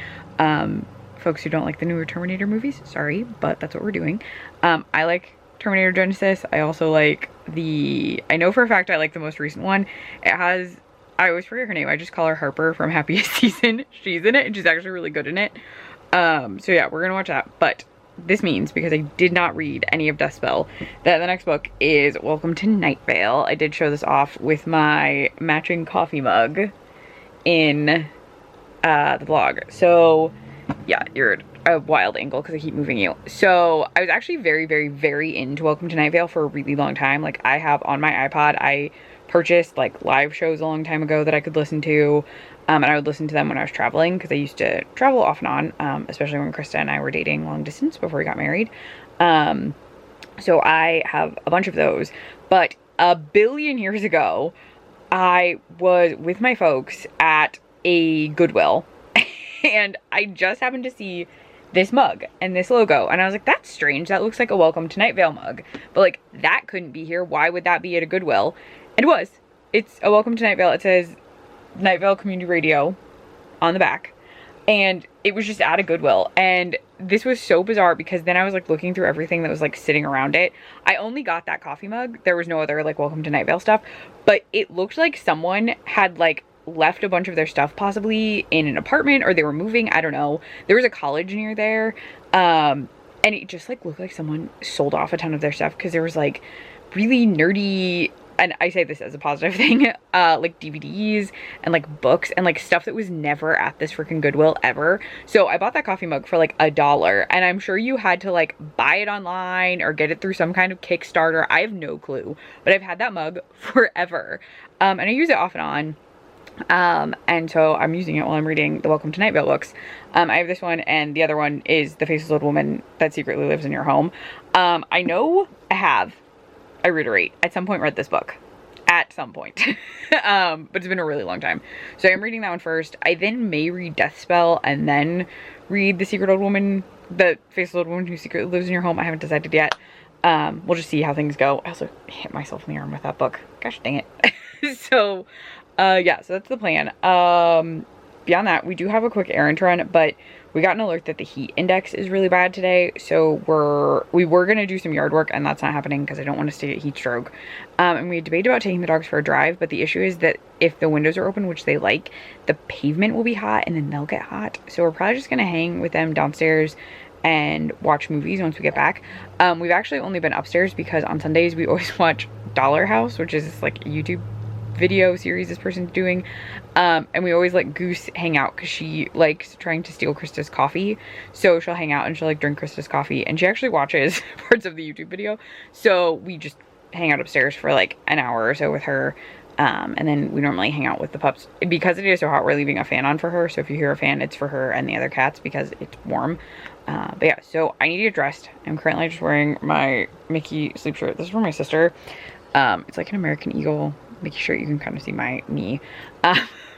Folks who don't like the newer Terminator movies, sorry, but that's what we're doing. I like Terminator Genesis. I also like I know for a fact I like the most recent one. It has, I always forget her name. I just call her Harper from Happiest Season. She's in it and she's actually really good in it. So yeah, we're gonna watch that. But this means, because I did not read any of Death Spell, that the next book is Welcome to Night Vale. I did show this off with my matching coffee mug in the vlog. So yeah, you're a wild angle because I keep moving you. So I was actually very, very, very into Welcome to Night Vale for a really long time. Like, I have on my iPod, I purchased like live shows a long time ago that I could listen to. And I would listen to them when I was traveling because I used to travel off and on, especially when Krista and I were dating long distance before we got married. So I have a bunch of those. But a billion years ago, I was with my folks at a Goodwill and I just happened to see this mug and this logo and I was like, that's strange, that looks like a Welcome to Night Vale mug, but like that couldn't be here, why would that be at a Goodwill? And it was. It's a Welcome to Night Vale. It says Night Vale Community Radio on the back and it was just at a Goodwill. And this was so bizarre because then I was like looking through everything that was like sitting around it. I only got that coffee mug, there was no other like Welcome to Night Vale stuff, but it looked like someone had like left a bunch of their stuff possibly in an apartment or they were moving, I don't know. There was a college near there and it just like looked like someone sold off a ton of their stuff because there was like really nerdy, and I say this as a positive thing, like DVDs and like books and like stuff that was never at this freaking Goodwill ever. So I bought that coffee mug for like $1 and I'm sure you had to like buy it online or get it through some kind of Kickstarter. I have no clue, but I've had that mug forever and I use it off and on. And so I'm using it while I'm reading the Welcome to Night Vale books. I have this one and the other one is The Faceless Old Woman That Secretly Lives in Your Home. I know I reiterate, at some point read this book. At some point. But it's been a really long time. So I'm reading that one first. I then may read Death Spell and then read The Secret Old Woman, The Faceless Old Woman Who Secretly Lives in Your Home. I haven't decided yet. We'll just see how things go. I also hit myself in the arm with that book. Gosh dang it. So yeah, so that's the plan. Beyond that, we do have a quick errand to run, but we got an alert that the heat index is really bad today. So we were going to do some yard work and that's not happening because I don't want us to get heat stroke. And we debated about taking the dogs for a drive, but the issue is that if the windows are open, which they like, the pavement will be hot and then they'll get hot. So we're probably just going to hang with them downstairs and watch movies once we get back. We've actually only been upstairs because on Sundays we always watch Dollar House, which is like a YouTube video series this person's doing, and we always let Goose hang out because she likes trying to steal Krista's coffee. So she'll hang out and she'll like drink Krista's coffee and she actually watches parts of the YouTube video. So we just hang out upstairs for like an hour or so with her, and then we normally hang out with the pups. Because it is so hot, we're leaving a fan on for her, so if you hear a fan, it's for her and the other cats because it's warm. But yeah, so I need to get dressed. I'm currently just wearing my Mickey sleep shirt. This is from my sister. It's like an American Eagle Mickey shirt. You can kind of see my knee,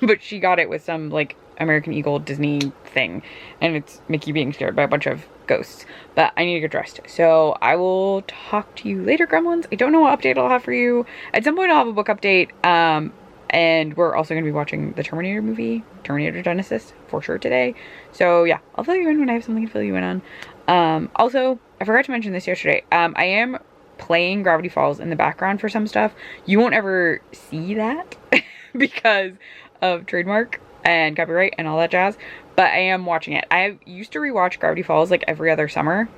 but she got it with some like American Eagle Disney thing and it's Mickey being scared by a bunch of ghosts. But I need to get dressed, so I will talk to you later, gremlins. I don't know what update I'll have for you. At some point I'll have a book update, and we're also going to be watching the Terminator movie, Terminator Genesis, for sure today. So yeah, I'll fill you in when I have something to fill you in on. Also, I forgot to mention this yesterday, I am playing Gravity Falls in the background for some stuff. You won't ever see that because of trademark and copyright and all that jazz, but I am watching it. I used to rewatch Gravity Falls like every other summer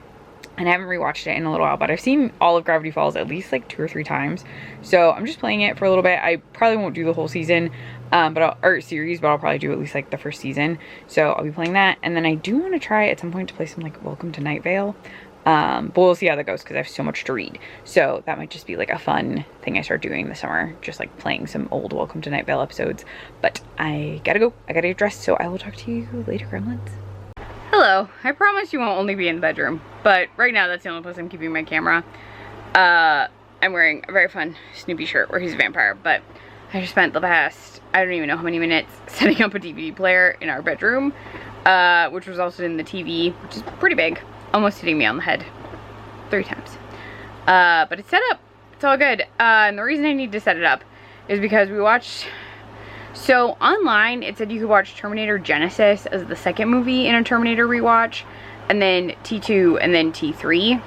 and I haven't rewatched it in a little while, but I've seen all of Gravity Falls at least like 2 or 3 times. So I'm just playing it for a little bit. I probably won't do the whole season, or series, but I'll probably do at least like the first season. So I'll be playing that, and then I do want to try at some point to play some like Welcome to Night Vale. But we'll see how that goes because I have so much to read. So that might just be like a fun thing I start doing this summer, just like playing some old Welcome to Night Vale episodes. But I gotta go. I gotta get dressed, so I will talk to you later, gremlins. Hello. I promise you won't only be in the bedroom, but right now that's the only place I'm keeping my camera. I'm wearing a very fun Snoopy shirt where he's a vampire, but I just spent the past, I don't even know how many minutes setting up a DVD player in our bedroom, which was also in the TV, which is pretty big. Almost hitting me on the head 3 times. But it's set up. It's all good. And the reason I need to set it up is because we watched... So online it said you could watch Terminator Genesis as the second movie in a Terminator rewatch, and then T2 and then T3.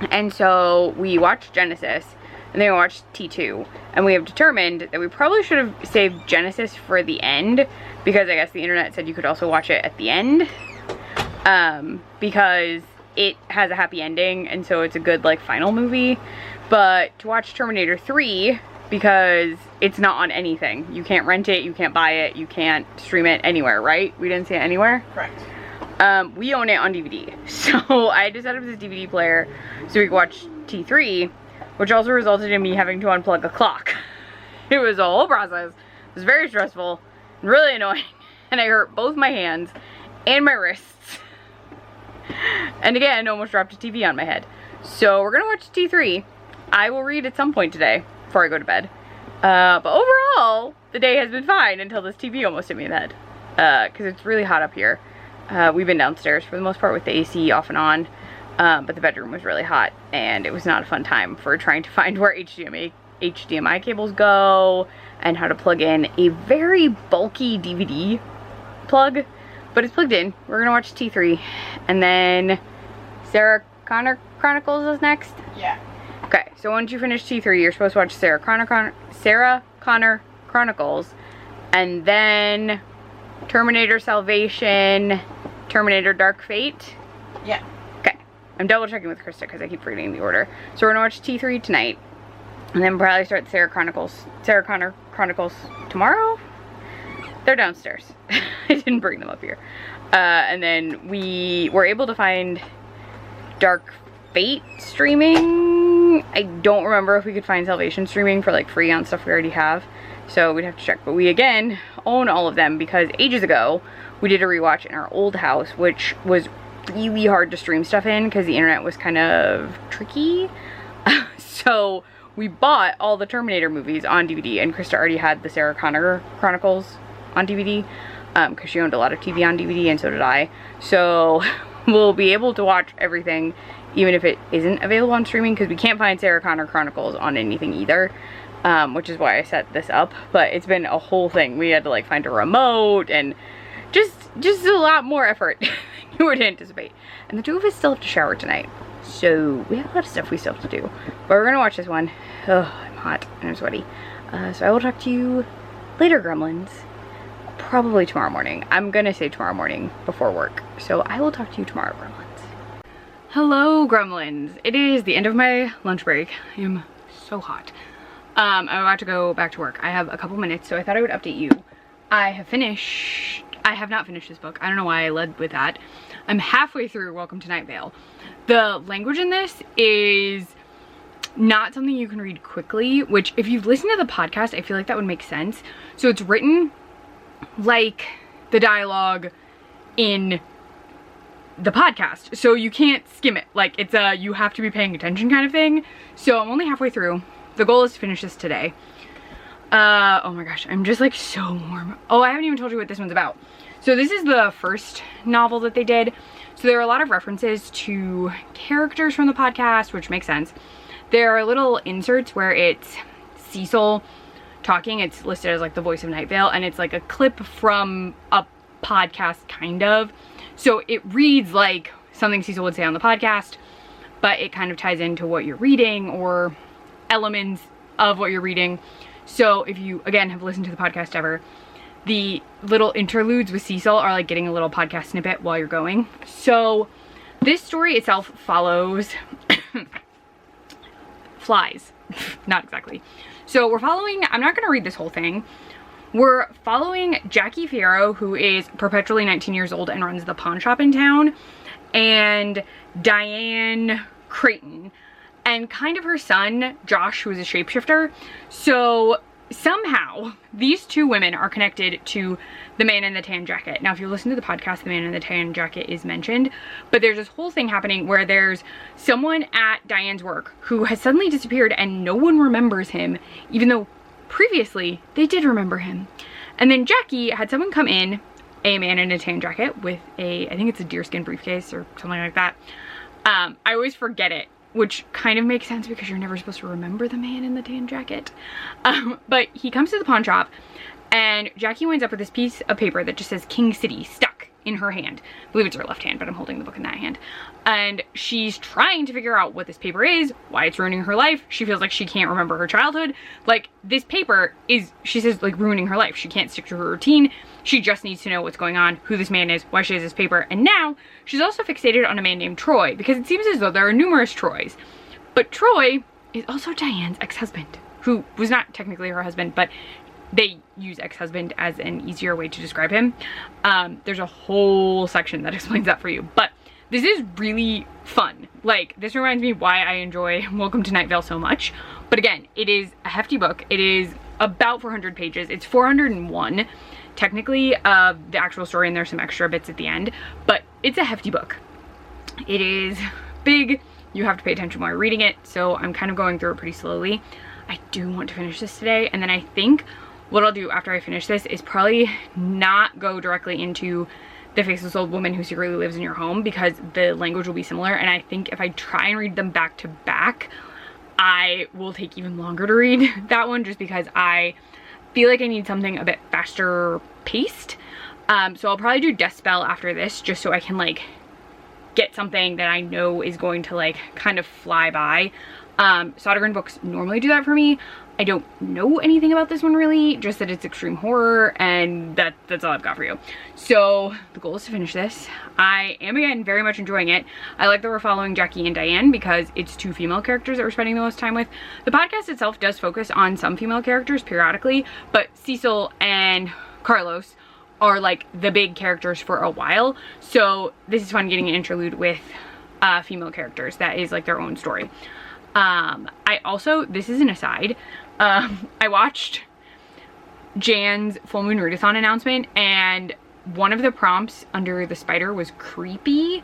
And so we watched Genesis and then we watched T2, and we have determined that we probably should have saved Genesis for the end, because I guess the internet said you could also watch it at the end. Because it has a happy ending, and so it's a good like final movie. But to watch Terminator 3, because it's not on anything, you can't rent it, you can't buy it, you can't stream it anywhere, right? We didn't see it anywhere? Correct. We own it on DVD. So I had to set up this DVD player so we could watch T3, which also resulted in me having to unplug a clock. It was a whole process. It was very stressful and really annoying. And I hurt both my hands and my wrists. And again, almost dropped a TV on my head. So we're gonna watch T3. I will read at some point today before I go to bed. But overall, the day has been fine until this TV almost hit me in the head. Because it's really hot up here. We've been downstairs for the most part with the AC off and on. But the bedroom was really hot and it was not a fun time for trying to find where HDMI cables go and how to plug in a very bulky DVD plug. But it's plugged in. We're gonna watch T3 and then Sarah Connor Chronicles is next? Yeah. Okay, so once you finish T3, you're supposed to watch Sarah Connor Chronicles, and then Terminator Salvation, Terminator Dark Fate. Yeah. Okay, I'm double checking with Krista because I keep forgetting the order. So we're gonna watch T3 tonight, and then probably start Sarah Connor Chronicles tomorrow. They're downstairs. I didn't bring them up here. And then we were able to find Dark Fate streaming. I don't remember if we could find Salvation streaming for like free on stuff we already have, so we'd have to check. But we again own all of them because ages ago we did a rewatch in our old house, which was really hard to stream stuff in because the internet was kind of tricky. So we bought all the Terminator movies on DVD, and Krista already had the Sarah Connor Chronicles on DVD because she owned a lot of TV on DVD, and so did I. So we'll be able to watch everything even if it isn't available on streaming, because we can't find Sarah Connor Chronicles on anything either, which is why I set this up. But it's been a whole thing. We had to like find a remote and just a lot more effort than you would anticipate. And the two of us still have to shower tonight, so we have a lot of stuff we still have to do. But we're gonna watch this one. Oh, I'm hot and I'm sweaty. So I will talk to you later, gremlins. Probably tomorrow morning. I'm gonna say tomorrow morning before work. So I will talk to you tomorrow, gremlins. Hello, gremlins. It is the end of my lunch break. I am so hot. I'm about to go back to work. I have a couple minutes, so I thought I would update you. I have not finished this book. I don't know why I led with that. I'm halfway through Welcome to Night Vale. The language in this is not something you can read quickly, which if you've listened to the podcast, I feel like that would make sense. So it's written like the dialogue in the podcast, so you can't skim it. Like it's a you have to be paying attention kind of thing. So I'm only halfway through. The goal is to finish this today. Oh my gosh, I'm just like so warm. Oh, I haven't even told you what this one's about. So this is the first novel that they did. So there are a lot of references to characters from the podcast, which makes sense. There are little inserts where it's Cecil talking. It's listed as like the voice of Night Vale, and it's like a clip from a podcast kind of. So it reads like something Cecil would say on the podcast, but it kind of ties into what you're reading or elements of what you're reading. So if you, again, have listened to the podcast ever, the little interludes with Cecil are like getting a little podcast snippet while you're going. So this story itself follows flies. Not exactly. So we're following, I'm not going to read this whole thing. We're following Jackie Fierro, who is perpetually 19 years old and runs the pawn shop in town, and Diane Creighton, and kind of her son, Josh, who is a shapeshifter. So somehow these two women are connected to the man in the tan jacket. Now, if you listen to the podcast, the man in the tan jacket is mentioned, but there's this whole thing happening where there's someone at Diane's work who has suddenly disappeared and no one remembers him, even though previously they did remember him. And then Jackie had someone come in, a man in a tan jacket with a, I think it's a deerskin briefcase or something like that. I always forget it, which kind of makes sense because you're never supposed to remember the man in the tan jacket. But he comes to the pawn shop and Jackie winds up with this piece of paper that just says King City stuck in her hand. I believe it's her left hand, but I'm holding the book in that hand. And she's trying to figure out what this paper is, why it's ruining her life. She feels like she can't remember her childhood. Like, this paper is, she says, like, ruining her life. She can't stick to her routine. She just needs to know what's going on, who this man is, why she has this paper. And now she's also fixated on a man named Troy, because it seems as though there are numerous Troys. But Troy is also Diane's ex-husband, who was not technically her husband, but they use ex-husband as an easier way to describe him. There's a whole section that explains that for you, but this is really fun. Like, this reminds me why I enjoy Welcome to Night Vale so much. But again, it is a hefty book. It is about 400 pages. It's 401 technically, the actual story, and there's some extra bits at the end, but it's a hefty book. It is big. You have to pay attention while you're reading it, so I'm kind of going through it pretty slowly. I do want to finish this today, and then I think what I'll do after I finish this is probably not go directly into The Faceless Old Woman Who Secretly Lives in Your Home, because the language will be similar, and I think if I try and read them back to back, I will take even longer to read that one, just because I feel like I need something a bit faster paced. So I'll probably do Death Spell after this, just so I can like get something that I know is going to like kind of fly by. Sodergren books normally do that for me. I don't know anything about this one really, just that it's extreme horror, and that's all I've got for you. So the goal is to finish this. I am, again, very much enjoying it. I like that we're following Jackie and Diane because it's two female characters that we're spending the most time with. The podcast itself does focus on some female characters periodically, but Cecil and Carlos are like the big characters for a while. So this is fun getting an interlude with female characters that is like their own story. I also, this is an aside, I watched Jan's Full Moon Readathon announcement, and one of the prompts under the spider was creepy.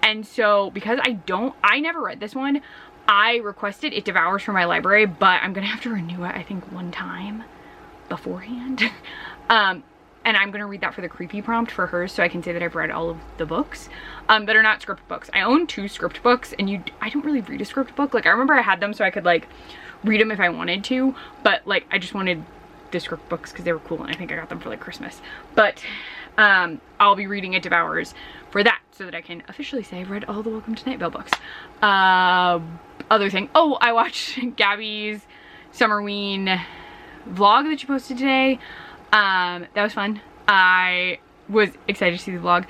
And so because I never read this one, I requested It Devours from my library, but I'm gonna have to renew it, I think, one time beforehand. And I'm gonna read that for the creepy prompt for hers, so I can say that I've read all of the books that are not script books. I own 2 script books, and I don't really read a script book. Like, I remember I had them so I could like read them if I wanted to, but like I just wanted the script books because they were cool, and I think I got them for like Christmas. But I'll be reading It Devours for that, so that I can officially say I've read all the Welcome to Night Vale books. Other thing, oh, I watched Gabby's Summerween vlog that she posted today. That was fun. I was excited to see the vlog.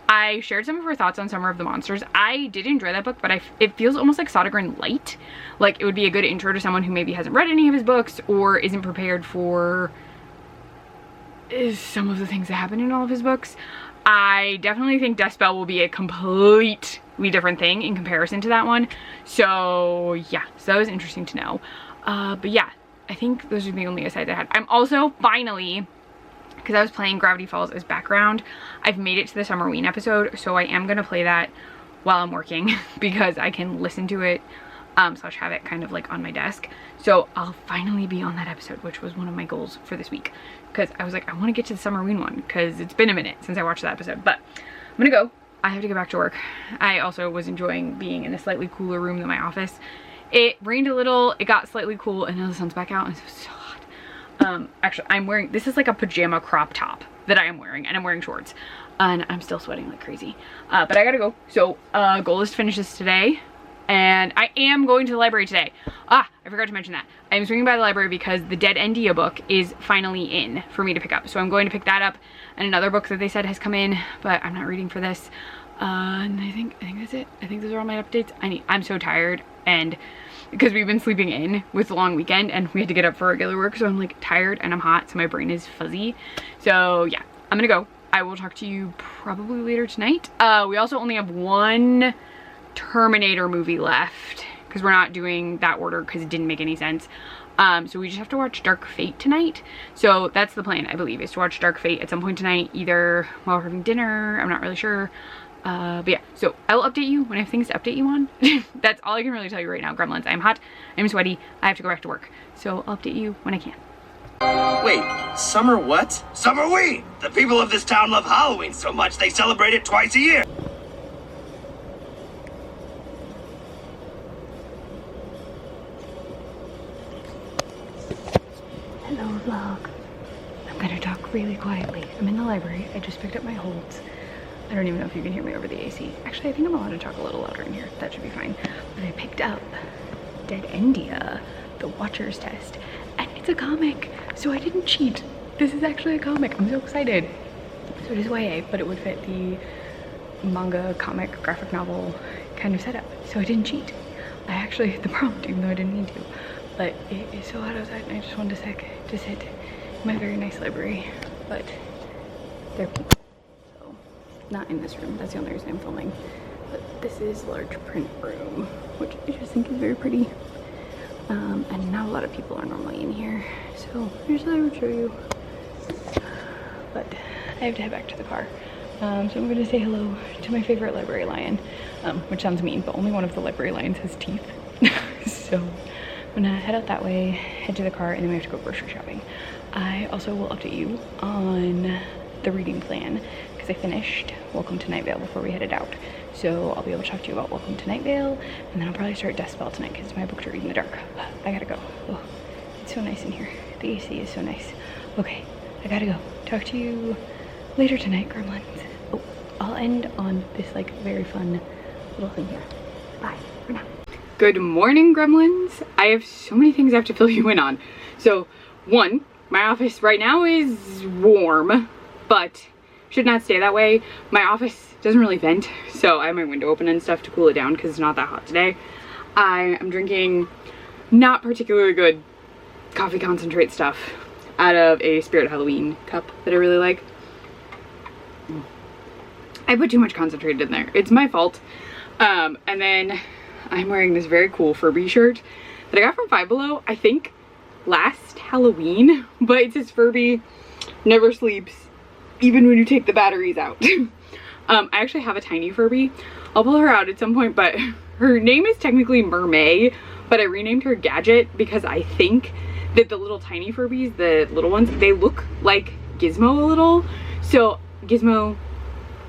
I shared some of her thoughts on Summer of the Monsters. I did enjoy that book, but it feels almost like Sodergren light. Like, it would be a good intro to someone who maybe hasn't read any of his books or isn't prepared for some of the things that happen in all of his books. I definitely think Death Spell will be a completely different thing in comparison to that one. So yeah, so that was interesting to know. But yeah, I think those are the only asides I had. I'm also finally, because I was playing Gravity Falls as background, I've made it to the Summerween episode, so I am gonna play that while I'm working because I can listen to it slash have it kind of like on my desk. So I'll finally be on that episode, which was one of my goals for this week, because I was like, I want to get to the Summerween one because it's been a minute since I watched that episode. But I'm gonna go. I have to get back to work. I also was enjoying being in a slightly cooler room than my office. It rained a little, it got slightly cool, and now the sun's back out, and it's so hot. Actually, I'm wearing, this is like a pajama crop top that I am wearing, and I'm wearing shorts, and I'm still sweating like crazy. But I gotta go. So, goal is to finish this today, and I am going to the library today. I forgot to mention that. I'm swinging by the library because the Dead Endia book is finally in for me to pick up. So I'm going to pick that up, and another book that they said has come in, but I'm not reading for this. And I think that's it. I think those are all my updates. I'm so tired, and because we've been sleeping in with the long weekend and we had to get up for regular work, so I'm like tired and I'm hot, so my brain is fuzzy. So yeah, I'm gonna go. I will talk to you probably later tonight. We also only have one Terminator movie left because we're not doing that order because it didn't make any sense. So we just have to watch Dark Fate tonight. So that's the plan, I believe, is to watch Dark Fate at some point tonight, either while we're having dinner, I'm not really sure. But yeah, so I will update you when I have things to update you on. That's all I can really tell you right now, gremlins. I'm hot, I'm sweaty, I have to go back to work. So I'll update you when I can. Wait, summer what? Summerween! The people of this town love Halloween so much they celebrate it twice a year. Hello, vlog. I'm gonna talk really quietly. I'm in the library. I just picked up my holds. I don't even know if you can hear me over the AC. Actually, I think I'm allowed to talk a little louder in here. That should be fine. But I picked up Dead Endia, the Watcher's Test, and it's a comic, so I didn't cheat. This is actually a comic. I'm so excited. So it is YA, but it would fit the manga, comic, graphic novel kind of setup, so I didn't cheat. I actually hit the prompt, even though I didn't need to. But it is so hot outside, and I just wanted to sit my very nice library, but they're people. So not in this room. That's the only reason I'm filming. But this is large print room, which I just think is very pretty. And not a lot of people are normally in here. So here's what I would show you. But I have to head back to the car. So I'm gonna say hello to my favorite library lion, which sounds mean, but only one of the library lions has teeth. So I'm gonna head out that way, head to the car, and then we have to go grocery shopping. I also will update you on the reading plan because I finished Welcome to Night Vale before we headed out. So I'll be able to talk to you about Welcome to Night Vale, and then I'll probably start Death Spell tonight because it's my book to read in the dark. I gotta go. Oh, it's so nice in here. The AC is so nice. Okay, I gotta go. Talk to you later tonight, gremlins. Oh, I'll end on this like very fun little thing here. Bye for now. Good morning, gremlins. I have so many things I have to fill you in on. So, one, my office right now is warm, but should not stay that way. My office doesn't really vent, so I have my window open and stuff to cool it down because it's not that hot today. I am drinking not particularly good coffee concentrate stuff out of a Spirit Halloween cup that I really like. I put too much concentrate in there. It's my fault. And then I'm wearing this very cool Furby shirt that I got from Five Below, I think last Halloween, but it says Furby never sleeps even when you take the batteries out. I actually have a tiny Furby. I'll pull her out at some point, but her name is technically Mermaid, but I renamed her Gadget because I think that the little tiny Furbies, the little ones, they look like Gizmo a little. So Gizmo,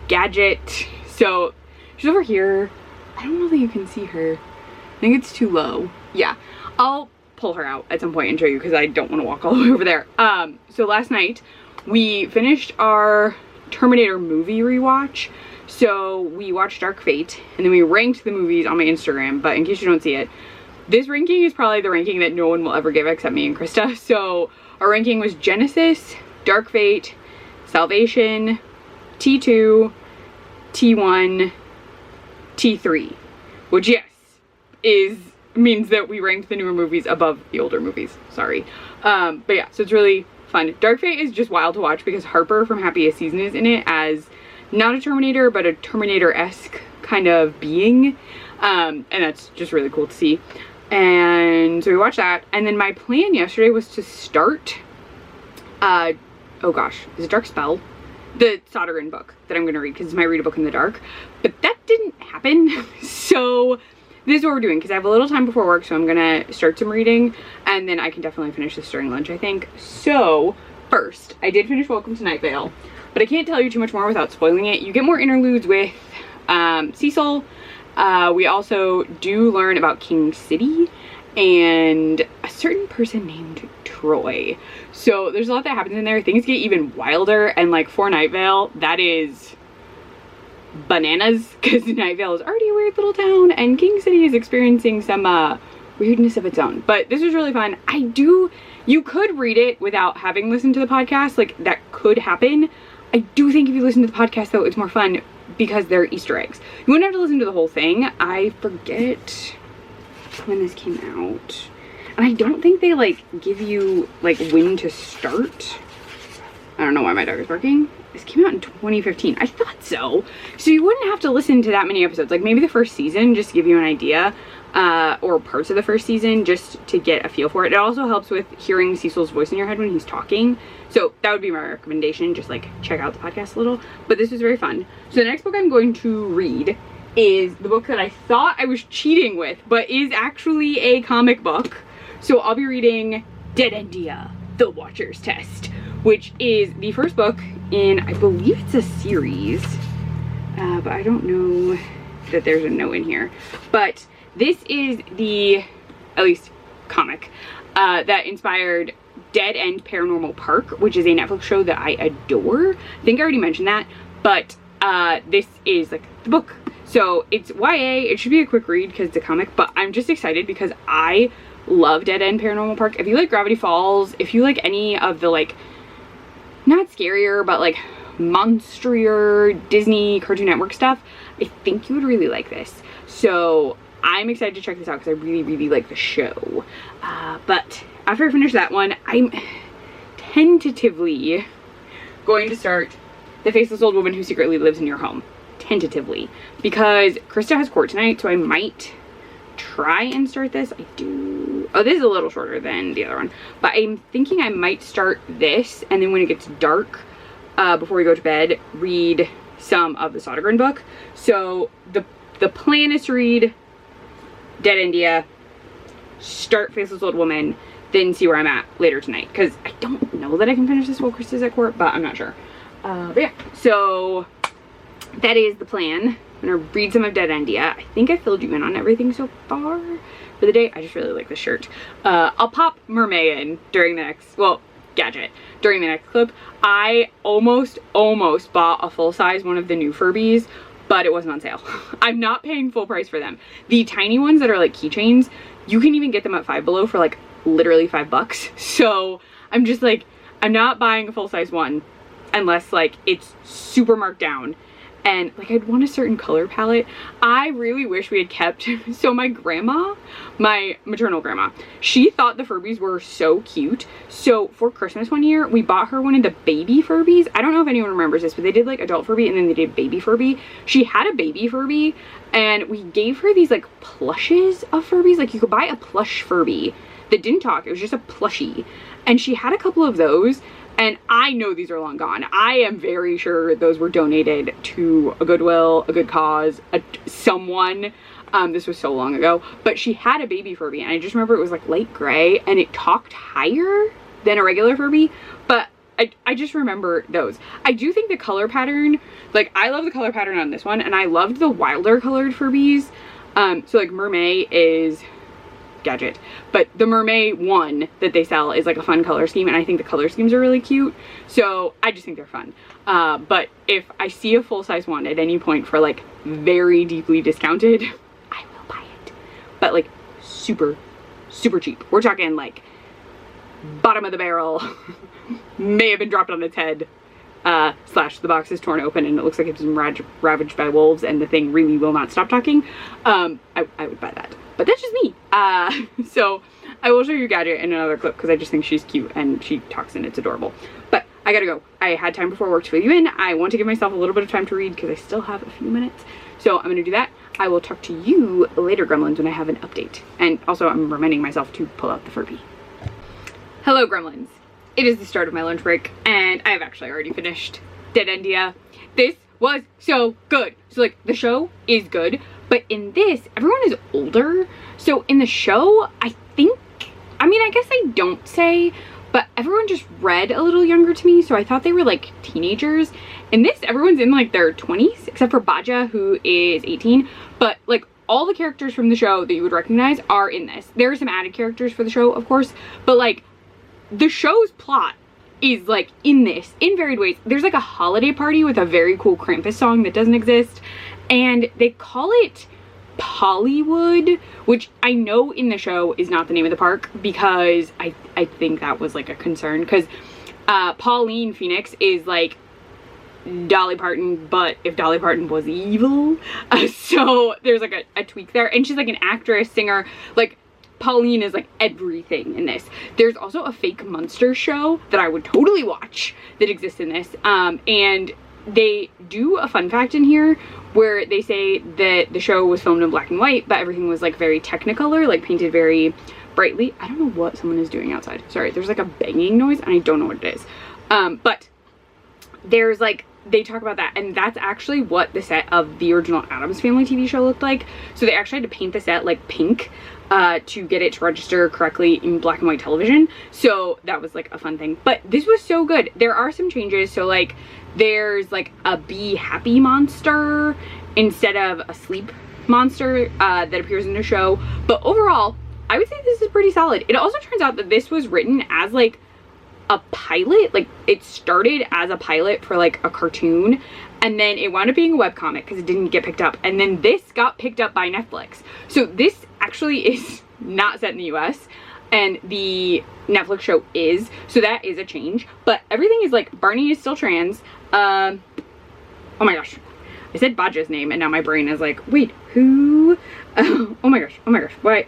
Gadget. So she's over here. I don't know that you can see her. I think it's too low. Yeah, I'll pull her out at some point and show you because I don't want to walk all the way over there. So last night we finished our Terminator movie rewatch. So we watched Dark Fate and then we ranked the movies on my Instagram, but in case you don't see it, this ranking is probably the ranking that no one will ever give except me and Krista. So our ranking was Genesis, Dark Fate, Salvation, T2, T1, T3, which yes, means that we ranked the newer movies above the older movies. Sorry. But yeah, so it's really fun. Dark Fate is just wild to watch because Harper from Happiest Season is in it as not a Terminator, but a Terminator-esque kind of being. And that's just really cool to see. And so we watched that. And then my plan yesterday was to start, oh gosh, is it Dark Spell? The Sodergren book that I'm going to read because it's my read a book in the dark. But that didn't happen. So this is what we're doing because I have a little time before work, so I'm going to start some reading and then I can definitely finish this during lunch, I think. So first, I did finish Welcome to Night Vale, but I can't tell you too much more without spoiling it. You get more interludes with Cecil. We also do learn about King City and a certain person named Troy. So there's a lot that happens in there. Things get even wilder, and like for Night Vale, that is bananas because Night Vale is already a weird little town and King City is experiencing some weirdness of its own. But this was really fun. You could read it without having listened to the podcast, like that could happen. I do think if you listen to the podcast though, it's more fun because they're Easter eggs. You wouldn't have to listen to the whole thing. I forget when this came out. And I don't think they like give you like when to start. I don't know why my dog is barking. This came out in 2015. I thought so. So you wouldn't have to listen to that many episodes. Like maybe the first season, just to give you an idea. Or parts of the first season, just to get a feel for it. It also helps with hearing Cecil's voice in your head when he's talking. So that would be my recommendation. Just like check out the podcast a little. But this was very fun. So the next book I'm going to read is the book that I thought I was cheating with, but is actually a comic book. So I'll be reading Dead Endia, The Watcher's Test, which is the first book in, I believe it's a series, but I don't know that there's a note in here. But this is the, at least comic, that inspired Dead End Paranormal Park, which is a Netflix show that I adore. I think I already mentioned that, but this is like the book. So it's YA, it should be a quick read because it's a comic, but I'm just excited because I love Dead End Paranormal Park. If you like Gravity Falls, if you like any of the like, not scarier, but like monstrier Disney Cartoon Network stuff, I think you would really like this. So I'm excited to check this out because I really, really like the show. But after I finish that one, I'm tentatively going to start The Faceless Old Woman Who Secretly Lives in Your Home. Tentatively. Because Krista has court tonight, so I might try and start this. I do. Oh, this is a little shorter than the other one. But I'm thinking I might start this, and then when it gets dark, before we go to bed, read some of the Sodergren book. So the plan is to read Dead India, start Faceless Old Woman, then see where I'm at later tonight. Because I don't know that I can finish this while Krista's at court, but I'm not sure. But yeah, so that is the plan. I'm gonna read some of Dead India. I think I filled you in on everything so far for the day. I just really like this shirt. I'll pop Mermaid in during the next, well, Gadget, during the next clip. I almost bought a full-size one of the new Furbies, but it wasn't on sale. I'm not paying full price for them. The tiny ones that are like keychains, you can even get them at Five Below for like literally $5. So I'm just like, I'm not buying a full-size one unless like it's super marked down. And like I'd want a certain color palette. I really wish we had kept, so my grandma, my maternal grandma, she thought the Furbies were so cute. So for Christmas one year, we bought her one of the baby Furbies. I don't know if anyone remembers this, but they did like adult Furby and then they did baby Furby. She had a baby Furby and we gave her these like plushes of Furbies. Like you could buy a plush Furby that didn't talk. It was just a plushie. And she had a couple of those. And I know these are long gone. I am very sure those were donated to a Goodwill, a good cause, someone. This was so long ago. But she had a baby Furby, and I just remember it was like light gray, and it talked higher than a regular Furby. But I just remember those. I do think the color pattern, like I love the color pattern on this one, and I loved the wilder colored Furbies. So like Mermaid is Gadget, but the Mermaid one that they sell is like a fun color scheme, and I think the color schemes are really cute, so I just think they're fun. But if I see a full-size one at any point for like very deeply discounted, I will buy it, but like super cheap. We're talking like bottom of the barrel, may have been dropped on its head, slash the box is torn open and it looks like it's been ravaged by wolves and the thing really will not stop talking. I would buy that. But that's just me. So I will show you Gadget in another clip because I just think she's cute and she talks and it's adorable. But I gotta go. I had time before work to fill you in. I want to give myself a little bit of time to read because I still have a few minutes. So I'm gonna do that. I will talk to you later, Gremlins, when I have an update. And also I'm reminding myself to pull out the Furby. Hello, Gremlins. It is the start of my lunch break and I have actually already finished Dead India. This was so good. So like the show is good, but in this, everyone is older. So in the show, I think, I mean, I guess I don't say, but everyone just read a little younger to me. So I thought they were like teenagers. In this, everyone's in like their 20s, except for Baja, who is 18. But like all the characters from the show that you would recognize are in this. There are some added characters for the show, of course, but like the show's plot is like in this in varied ways. There's like a holiday party with a very cool Krampus song that doesn't exist, and they call it Pollywood, which I know in the show is not the name of the park because I think that was like a concern because Pauline Phoenix is like Dolly Parton, but if Dolly Parton was evil, so there's like a tweak there, and she's like an actress, singer, like Pauline is like everything in this. There's also a fake monster show that I would totally watch that exists in this, and they do a fun fact in here where they say that the show was filmed in black and white, but everything was like very technicolor, like painted very brightly. I don't know what someone is doing outside. Sorry, there's like a banging noise and I don't know what it is. But there's like, they talk about that, and that's actually what the set of the original Addams Family TV show looked like. So they actually had to paint the set like pink to get it to register correctly in black and white television. So that was like a fun thing. But this was so good. There are some changes. So like there's like a be happy monster instead of a sleep monster that appears in the show. But overall, I would say this is pretty solid. It also turns out that this was written as like a pilot. Like it started as a pilot for like a cartoon, and then it wound up being a webcomic because it didn't get picked up, and then this got picked up by Netflix. So this actually is not set in the US, and the Netflix show is, so that is a change. But everything is like, Barney is still trans. Oh my gosh, I said Baja's name and now my brain is like, wait, who? Oh my gosh, why?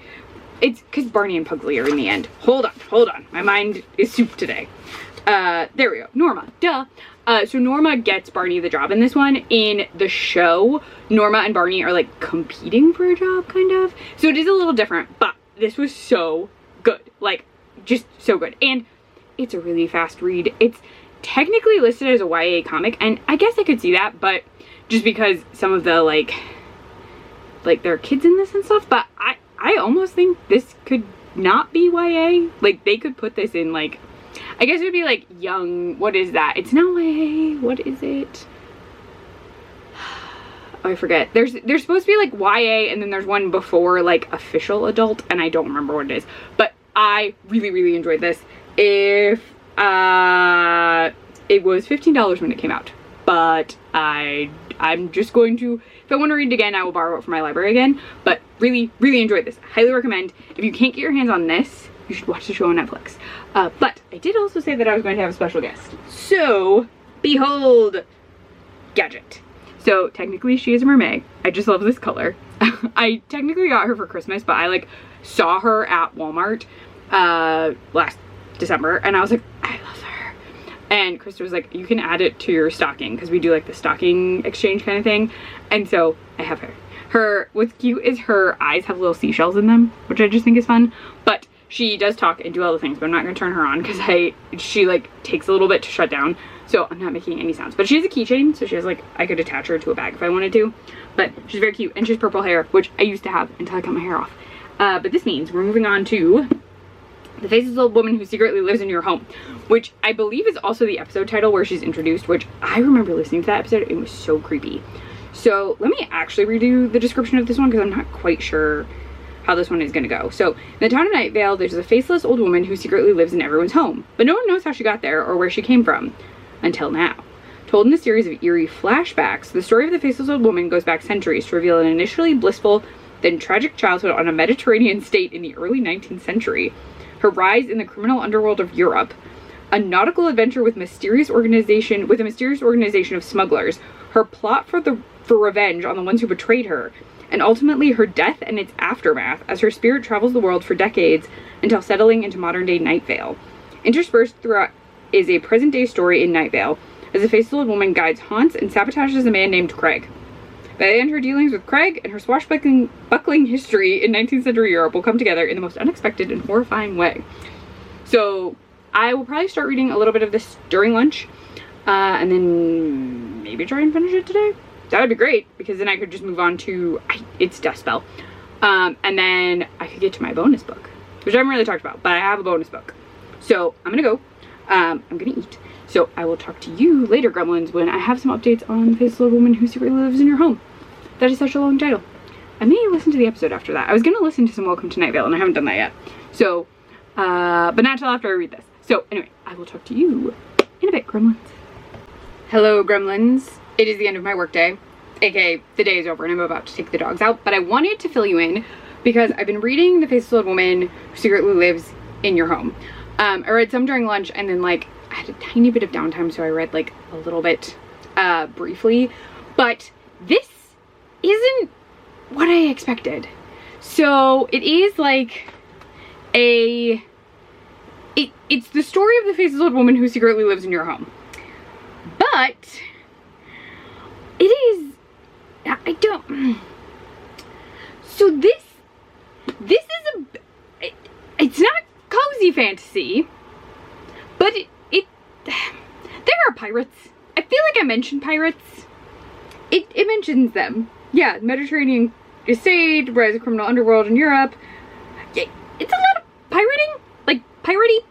It's because Barney and Pugsley are in the end. Hold on, my mind is soup today. There we go, Norma, duh. So Norma gets Barney the job in this one. In the show, Norma and Barney are like competing for a job, kind of. So it is a little different, but this was so good. Like, just so good. And it's a really fast read. It's technically listed as a YA comic, and I guess I could see that, but just because some of the like there are kids in this and stuff, but I almost think this could not be YA. Like, they could put this in, like, I guess it would be like young, what is that? It's not YA, what is it? Oh, I forget. There's supposed to be like YA, and then there's one before like official adult, and I don't remember what it is. But I really, really enjoyed this. If it was $15 when it came out, but I'm just going to, if I want to read it again, I will borrow it from my library again. But really, really enjoyed this. Highly recommend. If you can't get your hands on this, you should watch the show on Netflix. But I did also say that I was going to have a special guest. So, behold, Gadget. So, technically she is a mermaid. I just love this color. I technically got her for Christmas, but I like saw her at Walmart last December, and I was like, I love her. And Krista was like, you can add it to your stocking, because we do like the stocking exchange kind of thing. And so I have her. What's cute is her eyes have little seashells in them, which I just think is fun. But she does talk and do all the things, but I'm not going to turn her on because she like takes a little bit to shut down. So I'm not making any sounds. But she has a keychain, so she has like, I could attach her to a bag if I wanted to. But she's very cute, and she has purple hair, which I used to have until I cut my hair off. But this means we're moving on to The Faceless Old Woman Who Secretly Lives in Your Home, which I believe is also the episode title where she's introduced, which I remember listening to that episode. It was so creepy. So let me actually redo the description of this one because I'm not quite sure how this one is going to go. So in the town of Night Vale, there's a faceless old woman who secretly lives in everyone's home, but no one knows how she got there or where she came from until now. Told in a series of eerie flashbacks, the story of the faceless old woman goes back centuries to reveal an initially blissful, then tragic childhood on a Mediterranean state in the early 19th century, her rise in the criminal underworld of Europe, a nautical adventure with a mysterious organization of smugglers, her plot for revenge on the ones who betrayed her, and ultimately her death and its aftermath as her spirit travels the world for decades until settling into modern-day Night Vale. Interspersed throughout is a present-day story in Night Vale, as a faceless old woman guides haunts and sabotages a man named Craig. By the end, her dealings with Craig and her swashbuckling history in 19th century Europe will come together in the most unexpected and horrifying way. So I will probably start reading a little bit of this during lunch, and then maybe try and finish it today. That would be great, because then I could just move on to, it's Death Spell. And then I could get to my bonus book, which I haven't really talked about, but I have a bonus book. So I'm gonna go, I'm gonna eat. So I will talk to you later, gremlins, when I have some updates on The Faceless Old Woman Who Secretly Lives in Your Home. That is such a long title. I may listen to the episode after that. I was gonna listen to some Welcome to Night Vale, and I haven't done that yet. So, but not till after I read this. So anyway, I will talk to you in a bit, gremlins. Hello, gremlins. It is the end of my workday, aka the day is over and I'm about to take the dogs out, but I wanted to fill you in because I've been reading The Faceless Old Woman Who Secretly Lives in Your Home. I read some during lunch, and then like I had a tiny bit of downtime, so I read like a little bit briefly, but this isn't what I expected. So it is like it's the story of the faceless old woman who secretly lives in your home, but it is, I don't, so this is it's not cozy fantasy, but there are pirates. I feel like I mentioned pirates. It mentions them. Yeah, Mediterranean estate, rise of criminal underworld in Europe. Yeah, it's a lot of pirating, like pirate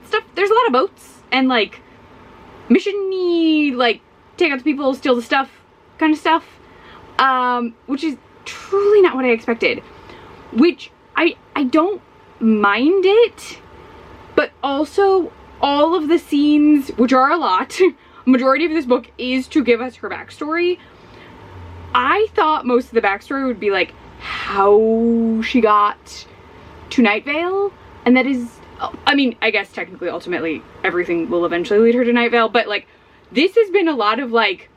stuff. There's a lot of boats and like mission-y, like take out the people, steal the stuff kind of stuff, which is truly not what I expected, which I don't mind it, but also all of the scenes, which are a lot, majority of this book is to give us her backstory. I thought most of the backstory would be like how she got to Night Vale, and that is, I mean, I guess technically ultimately everything will eventually lead her to Night Vale, but like this has been a lot of like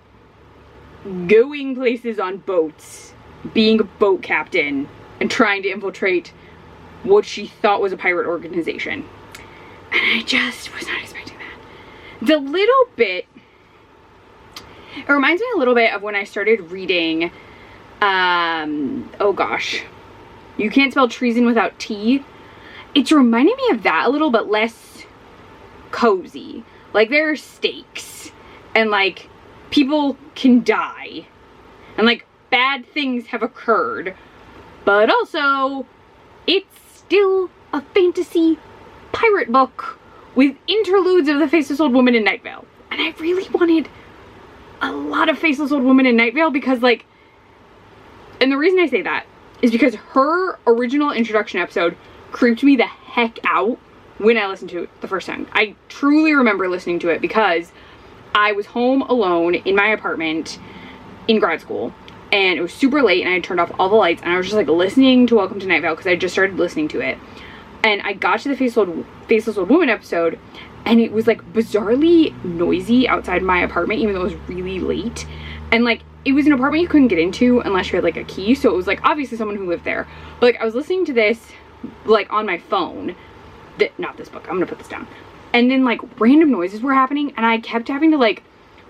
going places on boats, being a boat captain, and trying to infiltrate what she thought was a pirate organization. And I just was not expecting that. It's a little bit, it reminds me a little bit of when I started reading, oh gosh, You Can't Spell Treason Without Tea. It's reminding me of that a little, but less cozy. Like, there are stakes, and like, people can die, and like, bad things have occurred, but also, it's still a fantasy pirate book with interludes of the Faceless Old Woman in Night Vale. And I really wanted a lot of Faceless Old Woman in Night Vale because, like, and the reason I say that is because her original introduction episode creeped me the heck out when I listened to it the first time. I truly remember listening to it because I was home alone in my apartment in grad school, and it was super late, and I had turned off all the lights, and I was just like listening to Welcome to Night Vale because I just started listening to it. And I got to the Faceless Old Woman episode, and it was like bizarrely noisy outside my apartment, even though it was really late. And like, it was an apartment you couldn't get into unless you had like a key, so it was like obviously someone who lived there. But like, I was listening to this like on my phone, not this book, I'm gonna put this down. And then like random noises were happening, and I kept having to like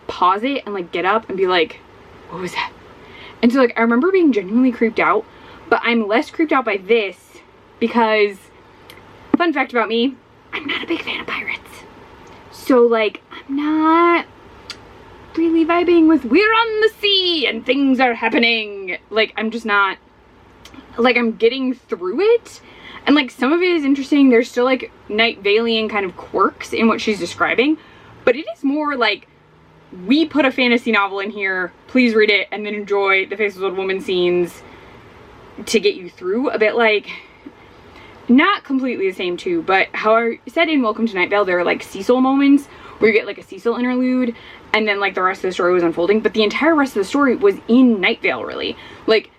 pause it and like get up and be like, what was that? And so like, I remember being genuinely creeped out, but I'm less creeped out by this because, fun fact about me, I'm not a big fan of pirates. So like, I'm not really vibing with we're on the sea and things are happening. Like, I'm just not, like, I'm getting through it. And like, some of it is interesting. There's still like Night Valian kind of quirks in what she's describing, but it is more like, we put a fantasy novel in here, please read it and then enjoy the Faceless Old Woman scenes to get you through. A bit like, not completely the same too, but how I said in Welcome to Night Vale, there are like Cecil moments where you get like a Cecil interlude, and then like the rest of the story was unfolding, but the entire rest of the story was in Night Vale, really. Like,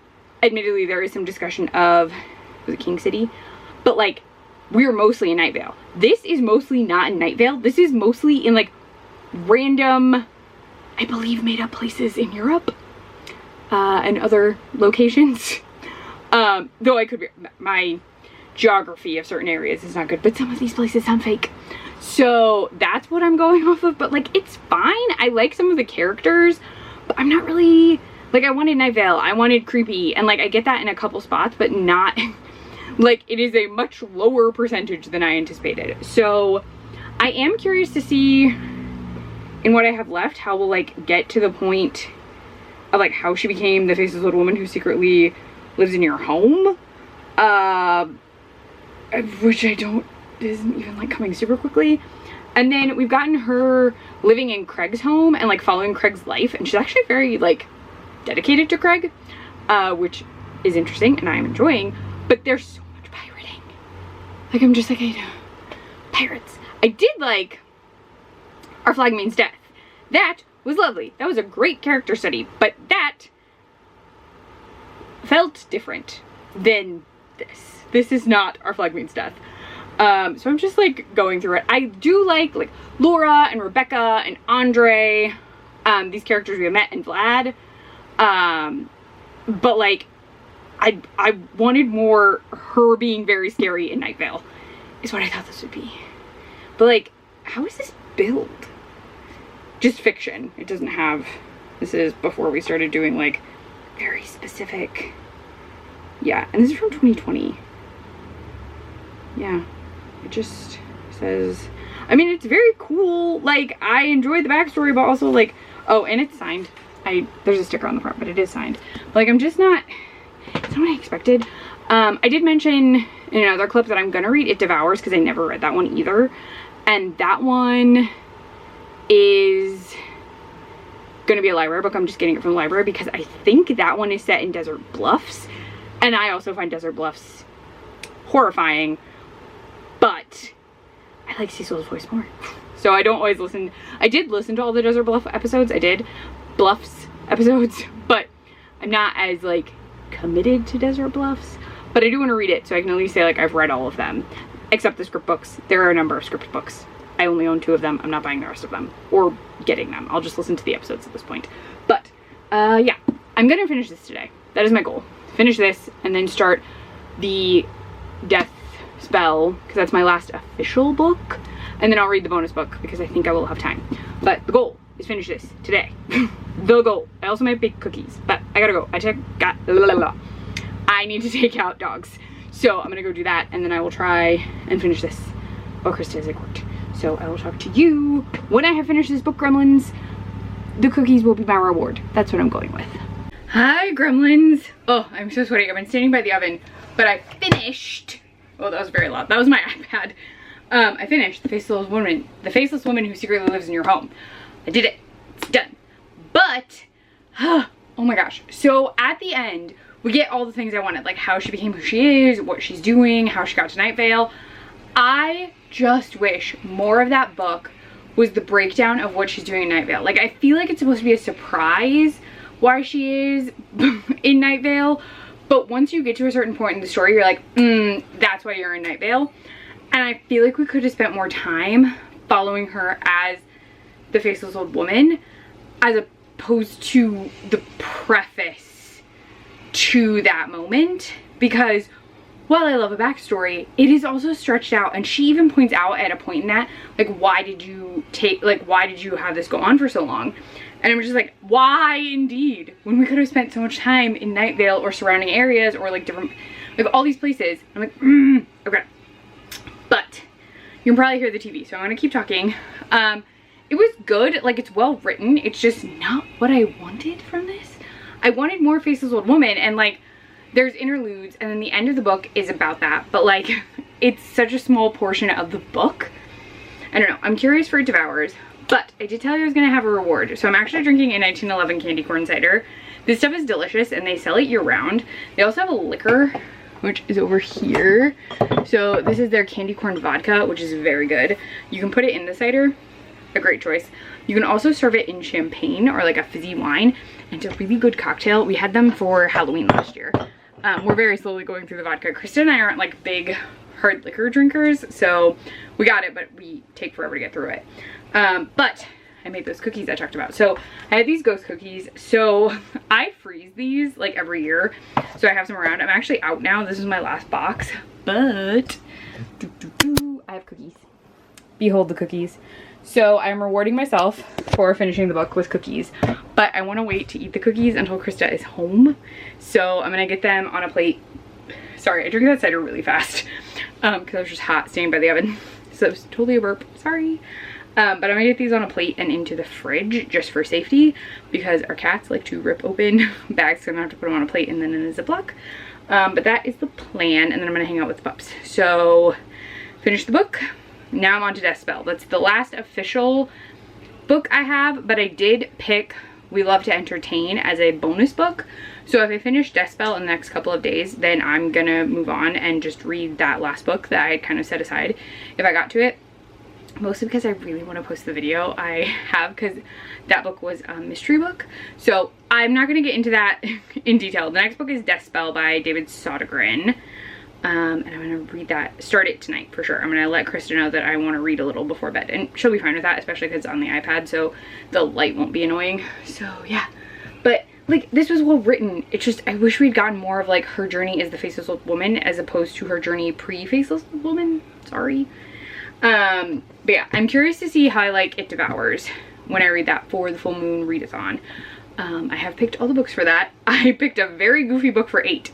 admittedly, there is some discussion of, was it King City? But like, we're mostly in Night Vale. This is mostly not in Night Vale. This is mostly in like random, I believe, made up places in Europe and other locations. Though I could be, my geography of certain areas is not good, but some of these places sound fake. So that's what I'm going off of, but like, it's fine. I like some of the characters, but I'm not really, like, I wanted Night Vale, I wanted creepy, and like, I get that in a couple spots, but not, like, it is a much lower percentage than I anticipated. So I am curious to see in what I have left, how we'll like get to the point of like how she became the Faceless Old Woman who secretly lives in your home. Which isn't even like coming super quickly. And then we've gotten her living in Craig's home and like following Craig's life, and she's actually very like dedicated to Craig, which is interesting and I'm enjoying, but there's so much pirating. Like, I'm just like, pirates. I did like Our Flag Means Death. That was lovely. That was a great character study, but that felt different than this. This is not Our Flag Means Death. So I'm just like going through it. I do like Laura and Rebecca and Andre, these characters we have met, and Vlad. But like, I wanted more her being very scary in Night Vale, is what I thought this would be. But like, how is this build? Just fiction. It doesn't have, this is before we started doing like very specific. Yeah, and this is from 2020. Yeah, it just says, I mean, it's very cool. Like, I enjoyed the backstory, but also like, oh, and it's signed. There's a sticker on the front, but it is signed. Like, I'm just not, it's not what I expected. I did mention in another clip that I'm gonna read It Devours, because I never read that one either. And that one is gonna be a library book. I'm just getting it from the library because I think that one is set in Desert Bluffs. And I also find Desert Bluffs horrifying. But I like Cecil's voice more. So I don't always listen. I did listen to all the Desert Bluff episodes. I did. Bluffs episodes. But I'm not as like committed to Desert Bluffs. But I do want to read it, so I can at least say like I've read all of them. Except the script books. There are a number of script books. I only own 2 of them. I'm not buying the rest of them. Or getting them. I'll just listen to the episodes at this point. But yeah. I'm gonna finish this today. That is my goal. Finish this and then start the Death Spell, because that's my last official book, and then I'll read the bonus book because I think I will have time. But the goal is finish this today. The goal. I also might bake cookies, but I gotta go. I need to take out dogs. So I'm gonna go do that, and then I will try and finish this while Krista is at court. So I will talk to you when I have finished this book, Gremlins. The cookies will be my reward. That's what I'm going with. Hi, Gremlins. Oh, I'm so sweaty. I've been standing by the oven, but I finished. Oh, that was very loud. That was my iPad. I finished The Faceless Woman Who Secretly Lives in Your Home. I did it. It's done. But, oh my gosh. So at the end, we get all the things I wanted, like how she became who she is, what she's doing, how she got to Night Vale. I just wish more of that book was the breakdown of what she's doing in Night Vale. Like, I feel like it's supposed to be a surprise why she is in Night Vale, but once you get to a certain point in the story, you're like, that's why you're in Night Vale. And I feel like we could have spent more time following her as the Faceless Old Woman, as opposed to the preface to that moment, because while I love a backstory, it is also stretched out, and she even points out at a point in that, like, why did you have this go on for so long? And I'm just like, why indeed? When we could have spent so much time in Night Vale or surrounding areas or like different, like all these places. I'm like, okay. But you can probably hear the TV, so I'm gonna keep talking. It was good, like it's well written. It's just not what I wanted from this. I wanted more Faceless Old Woman, and like there's interludes, and then the end of the book is about that, but like it's such a small portion of the book. I don't know, I'm curious for Devours, but I did tell you I was gonna have a reward. So I'm actually drinking a 1911 candy corn cider. This stuff is delicious, and they sell it year round. They also have a liquor, which is over here. So this is their candy corn vodka, which is very good. You can put it in the cider, a great choice. You can also serve it in champagne or like a fizzy wine, and it's a really good cocktail. We had them for Halloween last year. We're very slowly going through the vodka. Krista and I aren't like big hard liquor drinkers, so we got it, but we take forever to get through it. But I made those cookies I talked about. So I had these ghost cookies. So I freeze these like every year, so I have some around. I'm actually out now. This is my last box, but I have cookies. Behold the cookies. So I'm rewarding myself for finishing the book with cookies, but I want to wait to eat the cookies until Krista is home. So I'm gonna get them on a plate. Sorry, I drank that cider really fast because I was just hot standing by the oven. So it was totally a burp, sorry. But I'm gonna get these on a plate and into the fridge just for safety, because our cats like to rip open bags, so I'm gonna have to put them on a plate and then in a Ziploc. But that is the plan, and then I'm gonna hang out with the pups. So finish the book. Now I'm on to Death Spell. That's the last official book I have, but I did pick We Love to Entertain as a bonus book. So if I finish Death Spell in the next couple of days, then I'm gonna move on and just read that last book that I had kind of set aside if I got to it. Mostly because I really want to post the video I have, because that book was a mystery book. So I'm not going to get into that in detail. The next book is Death Spell by David Sodergren. And I'm going to read that, start it tonight for sure. I'm going to let Krista know that I want to read a little before bed, and she'll be fine with that, especially because it's on the iPad, so the light won't be annoying. So yeah, but like this was well written. It's just, I wish we'd gotten more of like her journey as the Faceless Old Woman as opposed to her journey pre-Faceless Old Woman. Sorry. But yeah, I'm curious to see how I like It Devours when I read that for the full moon readathon. I have picked all the books for that. I picked a very goofy book for 8.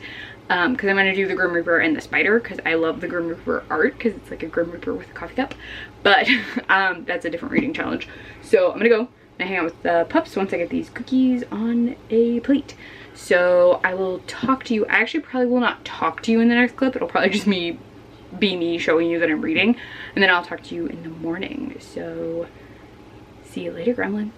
Because I'm going to do the Grim Reaper and the Spider, because I love the Grim Reaper art, because it's like a Grim Reaper with a coffee cup. But that's a different reading challenge. So I'm going to go and hang out with the pups once I get these cookies on a plate. So I will talk to you. I actually probably will not talk to you in the next clip. It'll probably just be me showing you that I'm reading. And then I'll talk to you in the morning. So see you later, Gremlins.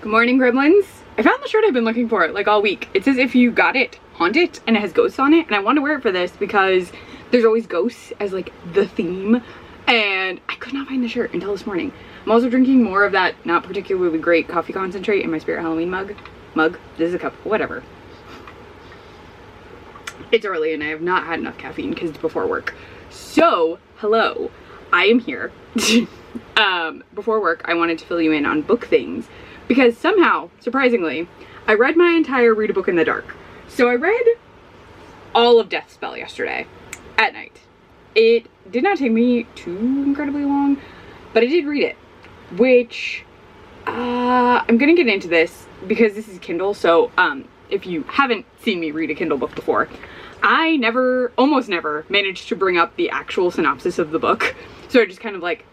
Good morning, Gremlins. I found the shirt I've been looking for like all week. It says if you got it, haunt it, and it has ghosts on it, and I want to wear it for this because there's always ghosts as like the theme, and I could not find the shirt until this morning. I'm also drinking more of that not particularly great coffee concentrate in my Spirit Halloween mug. This is a cup, whatever. It's early and I have not had enough caffeine because it's before work. So, hello. I am here. Before work, I wanted to fill you in on book things because somehow, surprisingly, I read my entire Read a Book in the Dark. So I read all of Death Spell yesterday at night. It did not take me too incredibly long, but I did read it, which I'm gonna get into this because this is Kindle. So if you haven't seen me read a Kindle book before, I almost never managed to bring up the actual synopsis of the book. So I just kind of like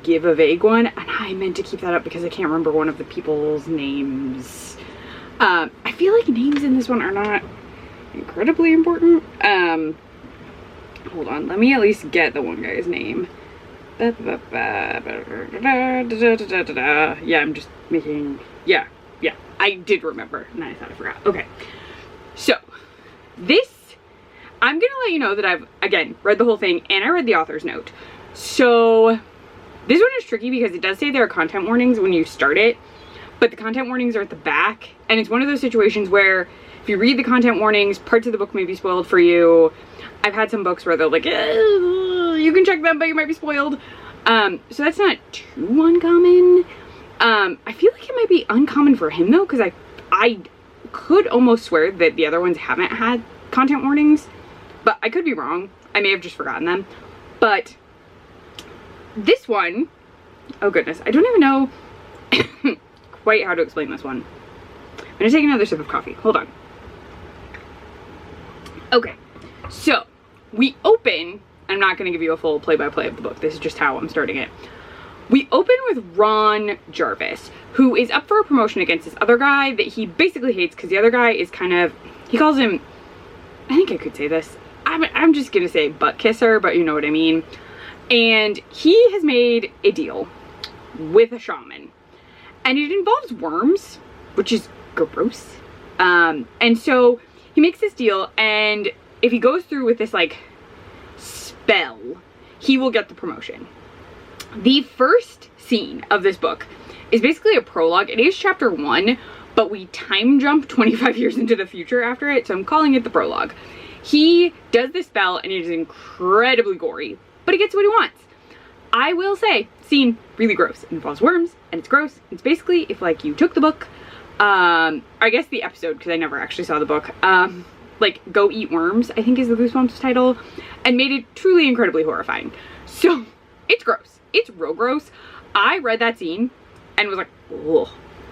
give a vague one, and I meant to keep that up because I can't remember one of the people's names. I feel like names in this one are not incredibly important. Hold on, let me at least get the one guy's name. Yeah, I'm just making, yeah, I did remember, and I thought I forgot. Okay, so this, I'm gonna let you know that I've, again, read the whole thing, and I read the author's note. So this one is tricky because it does say there are content warnings when you start it, but the content warnings are at the back, and it's one of those situations where if you read the content warnings, parts of the book may be spoiled for you. I've had some books where they're like, you can check them, but you might be spoiled. So that's not too uncommon. I feel like it might be uncommon for him though, because I could almost swear that the other ones haven't had content warnings, but I could be wrong. I may have just forgotten them. But this one, oh goodness, I don't even know quite how to explain this one. I'm gonna take another sip of coffee. Hold on. Okay, so we open, I'm not gonna give you a full play-by-play of the book. This is just how I'm starting it. We open with Ron Jarvis, who is up for a promotion against this other guy that he basically hates because the other guy is kind of, he calls him, I think I could say this, I'm just gonna say butt kisser, but you know what I mean. And he has made a deal with a shaman, and it involves worms, which is gross. And so he makes this deal, and if he goes through with this like spell, he will get the promotion. The first scene of this book is basically a prologue. It is chapter 1, but we time jump 25 years into the future after it, so I'm calling it the prologue. He does this spell, and it is incredibly gory, but he gets what he wants. I will say, scene really gross. It involves worms, and it's gross. It's basically if like you took the book, I guess the episode, because I never actually saw the book, like Go Eat Worms, I think is the Goosebumps title, and made it truly incredibly horrifying. So it's gross. It's real gross. I read that scene and was like, ugh.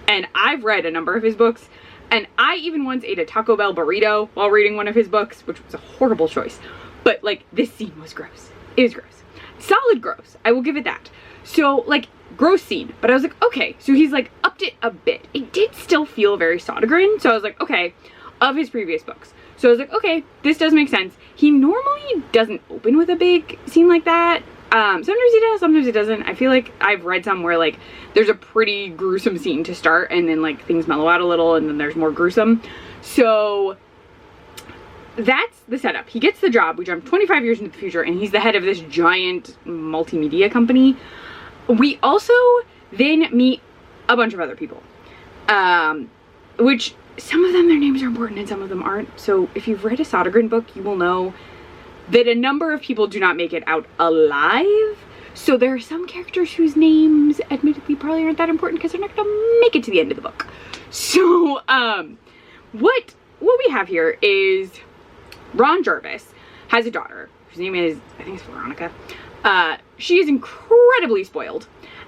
And I've read a number of his books, and I even once ate a Taco Bell burrito while reading one of his books, which was a horrible choice. But like, this scene was gross. It was gross. Solid gross. I will give it that. So like, gross scene. But I was like, okay. So he's like upped it a bit. It did still feel very Sodergren. So I was like, okay, of his previous books. So I was like, okay, this does make sense. He normally doesn't open with a big scene like that. Sometimes he does, sometimes he doesn't. I feel like I've read some where like there's a pretty gruesome scene to start, and then like things mellow out a little, and then there's more gruesome. So that's the setup. He gets the job. We jump 25 years into the future, and he's the head of this giant multimedia company. We also then meet a bunch of other people, which some of them, their names are important and some of them aren't. So if you've read a Sodergren book, you will know that a number of people do not make it out alive. So there are some characters whose names admittedly probably aren't that important because they're not gonna make it to the end of the book. So what we have here is Ron Jarvis has a daughter whose name is, I think it's Veronica. She is incredibly spoiled,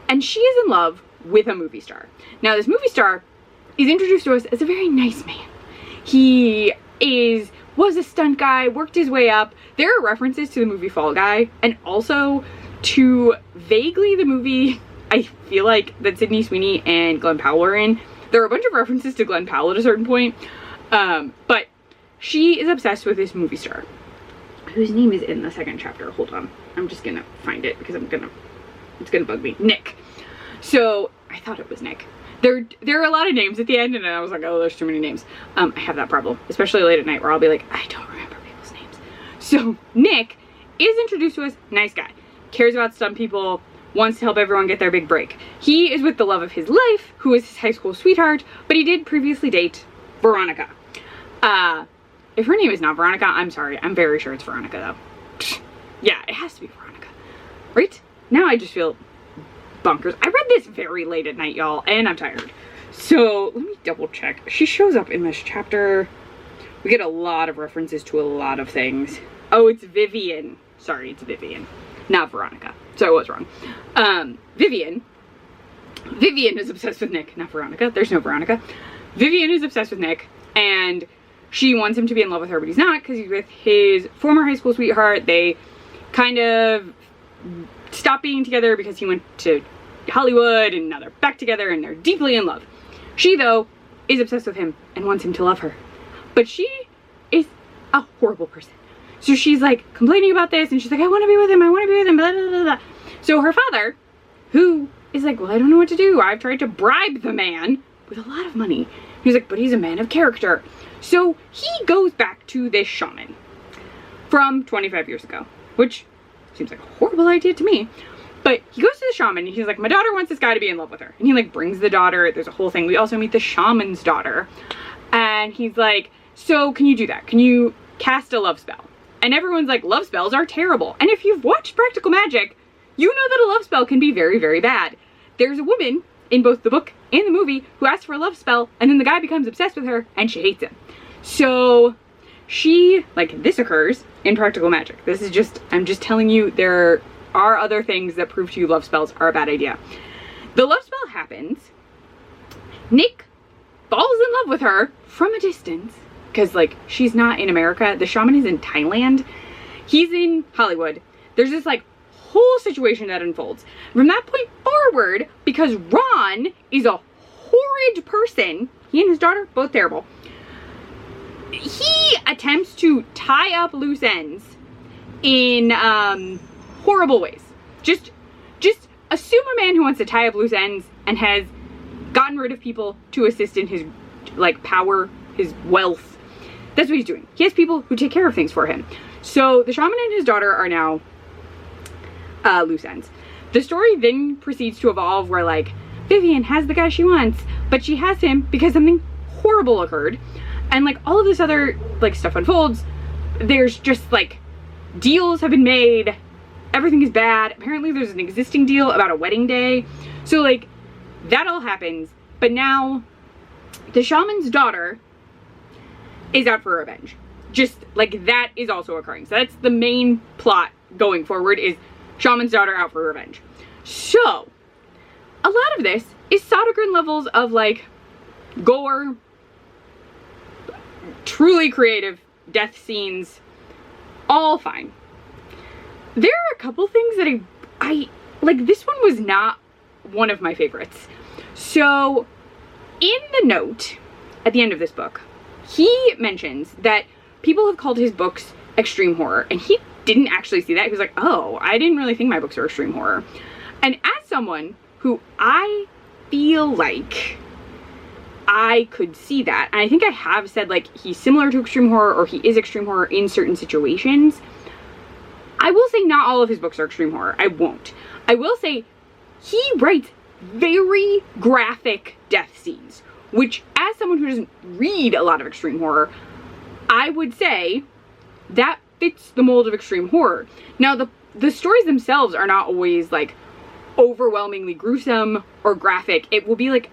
and she is in love with a movie star. Now this movie star is introduced to us as a very nice man. He was a stunt guy, worked his way up. There are references to the movie Fall Guy, and also to vaguely the movie, I feel like, that Sydney Sweeney and Glenn Powell were in. There are a bunch of references to Glenn Powell at a certain point, but she is obsessed with this movie star, whose name is in the second chapter. Hold on, I'm just gonna find it because it's gonna bug me. Nick. So I thought it was Nick. There are a lot of names at the end, and I was like, oh, there's too many names. I have that problem, especially late at night where I'll be like, I don't remember people's names. So Nick is introduced to us, nice guy, cares about stunt people, wants to help everyone get their big break. He is with the love of his life, who is his high school sweetheart, but he did previously date Veronica. If her name is not Veronica, I'm sorry. I'm very sure it's Veronica though. Yeah, it has to be Veronica, right? now I just feel bonkers. I read this very late at night, y'all, and I'm tired. So let me double check. She shows up in this chapter. We get a lot of references to a lot of things. Oh, it's Vivian. Sorry, it's Vivian, not Veronica. So I was wrong. Vivian. Vivian is obsessed with Nick, not Veronica. There's no Veronica. Vivian is obsessed with Nick, and she wants him to be in love with her, but he's not, because he's with his former high school sweetheart. They kind of stopped being together because he went to Hollywood, and now they're back together, and they're deeply in love. She, though, is obsessed with him and wants him to love her. But she is a horrible person. So she's like complaining about this, and she's like, I want to be with him, I want to be with him, blah, blah, blah, blah. So her father, who is like, well, I don't know what to do. I've tried to bribe the man with a lot of money. He's like, but he's a man of character. So he goes back to this shaman from 25 years ago, which seems like a horrible idea to me. But he goes to the shaman, and he's like, my daughter wants this guy to be in love with her. And he like brings the daughter. There's a whole thing. We also meet the shaman's daughter. And he's like, so can you do that? Can you cast a love spell? And everyone's like, love spells are terrible. And if you've watched Practical Magic, you know that a love spell can be very, very bad. There's a woman in both the book and the movie who asks for a love spell, and then the guy becomes obsessed with her, and she hates him. So she, like, this occurs in Practical Magic. This is just, I'm just telling you, there are other things that prove to you love spells are a bad idea. The love spell happens. Nick falls in love with her from a distance, because, like, she's not in America. The shaman is in Thailand. He's in Hollywood. There's this, like, whole situation that unfolds. From that point forward, because Ron is a horrid person, he and his daughter, both terrible, he attempts to tie up loose ends in horrible ways. Just assume a man who wants to tie up loose ends and has gotten rid of people to assist in his, like, power, his wealth. That's what he's doing. He has people who take care of things for him. So the shaman and his daughter are now loose ends. The story then proceeds to evolve where, like, Vivian has the guy she wants, but she has him because something horrible occurred. And, like, all of this other, like, stuff unfolds. There's just, like, deals have been made. Everything is bad. Apparently there's an existing deal about a wedding day. So, like, that all happens. But now the shaman's daughter is out for revenge. Just, like, that is also occurring. So that's the main plot going forward, is shaman's daughter out for revenge. So a lot of this is Sodergren levels of, like, gore, truly creative death scenes, all fine. There are a couple things that I like. This one was not one of my favorites. So in the note at the end of this book, he mentions that people have called his books extreme horror, and he didn't actually see that. He was like, oh, I didn't really think my books are extreme horror. And as someone who I feel like I could see that, and I think I have said, like, he's similar to extreme horror, or he is extreme horror in certain situations, I will say not all of his books are extreme horror. I won't. I will say he writes very graphic death scenes, which, as someone who doesn't read a lot of extreme horror, I would say that fits the mold of extreme horror. Now, the stories themselves are not always, like, overwhelmingly gruesome or graphic. It will be, like,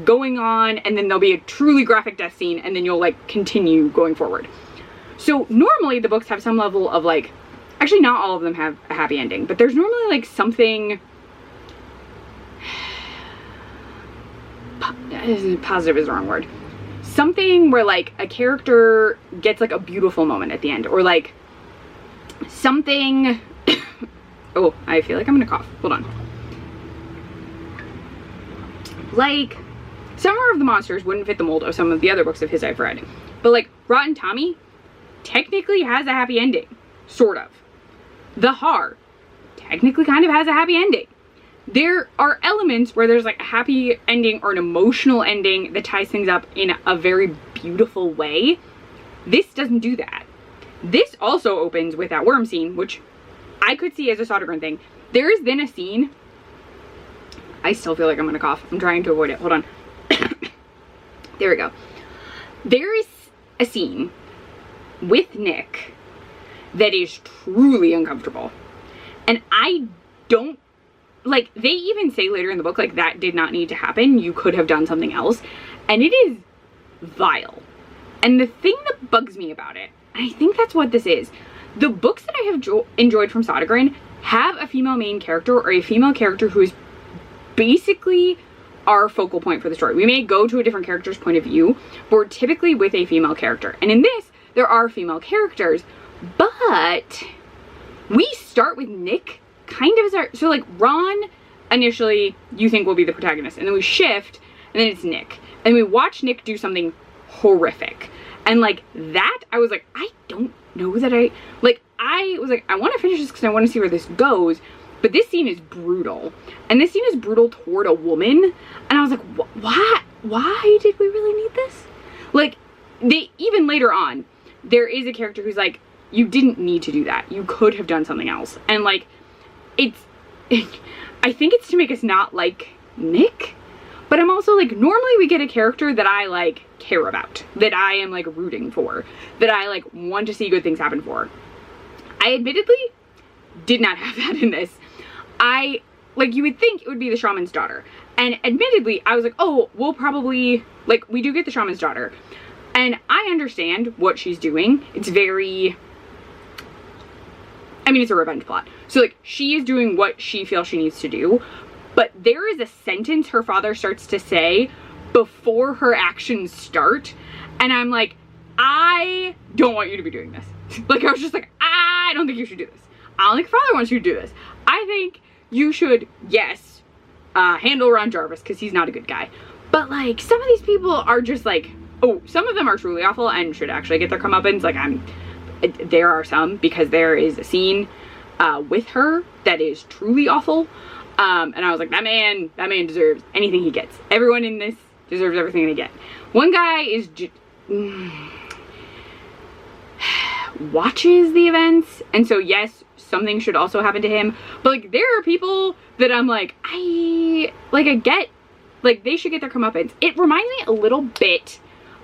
going on, and then there'll be a truly graphic death scene, and then you'll, like, continue going forward. So normally the books have some level of, like, actually not all of them have a happy ending, but there's normally, like, something positive is the wrong word. Something where, like, a character gets, like, a beautiful moment at the end, or, like, something oh, I feel like I'm gonna cough. Hold on. Like, Summer of the Monsters wouldn't fit the mold of some of the other books of his I've read, but, like, Rotten Tommy technically has a happy ending, sort of. The Har technically kind of has a happy ending. There are elements where there's, like, a happy ending or an emotional ending that ties things up in a very beautiful way. This doesn't do that. This also opens with that worm scene, which I could see as a Sodergren thing. There is then a scene. I still feel like I'm gonna cough. I'm trying to avoid it. Hold on. There we go. There is a scene with Nick that is truly uncomfortable. And I don't like, they even say later in the book, like, that did not need to happen. You could have done something else. And it is vile. And the thing that bugs me about it, and I think that's what this is, the books that I have enjoyed from Sodergren have a female main character or a female character who is basically our focal point for the story. We may go to a different character's point of view, but we're typically with a female character. And in this, there are female characters, but we start with Nick kind of as our, so like Ron initially you think will be the protagonist, and then we shift and then it's Nick. And we watch Nick do something horrific. And like that, I was like, I don't know that I was like, I want to finish this because I want to see where this goes. But this scene is brutal. And this scene is brutal toward a woman. And I was like, why did we really need this? Like, even later on, there is a character who's like, you didn't need to do that. You could have done something else. And like, I think it's to make us not like Nick. But I'm also like, normally we get a character that I like care about, that I am like rooting for, that I like want to see good things happen for. I admittedly did not have that in this. You would think it would be the shaman's daughter. And admittedly, I was like, oh, we'll probably, like, we do get the shaman's daughter. And I understand what she's doing. It's very, I mean, it's a revenge plot. So like, she is doing what she feels she needs to do. But there is a sentence her father starts to say before her actions start. And I'm like, I don't want you to be doing this. Like, I was just like, I don't think you should do this. I don't think father wants you to do this. I think you should, yes, handle Ron Jarvis because he's not a good guy. But like, some of these people are just like, oh, some of them are truly awful and should actually get their comeuppance. Like, there are some, because there is a scene with her that is truly awful. And I was like, that man deserves anything he gets. Everyone in this deserves everything they get. One guy is watches the events, and so yes, something should also happen to him. But like, there are people that I'm like, I get, like, they should get their comeuppance. It reminds me a little bit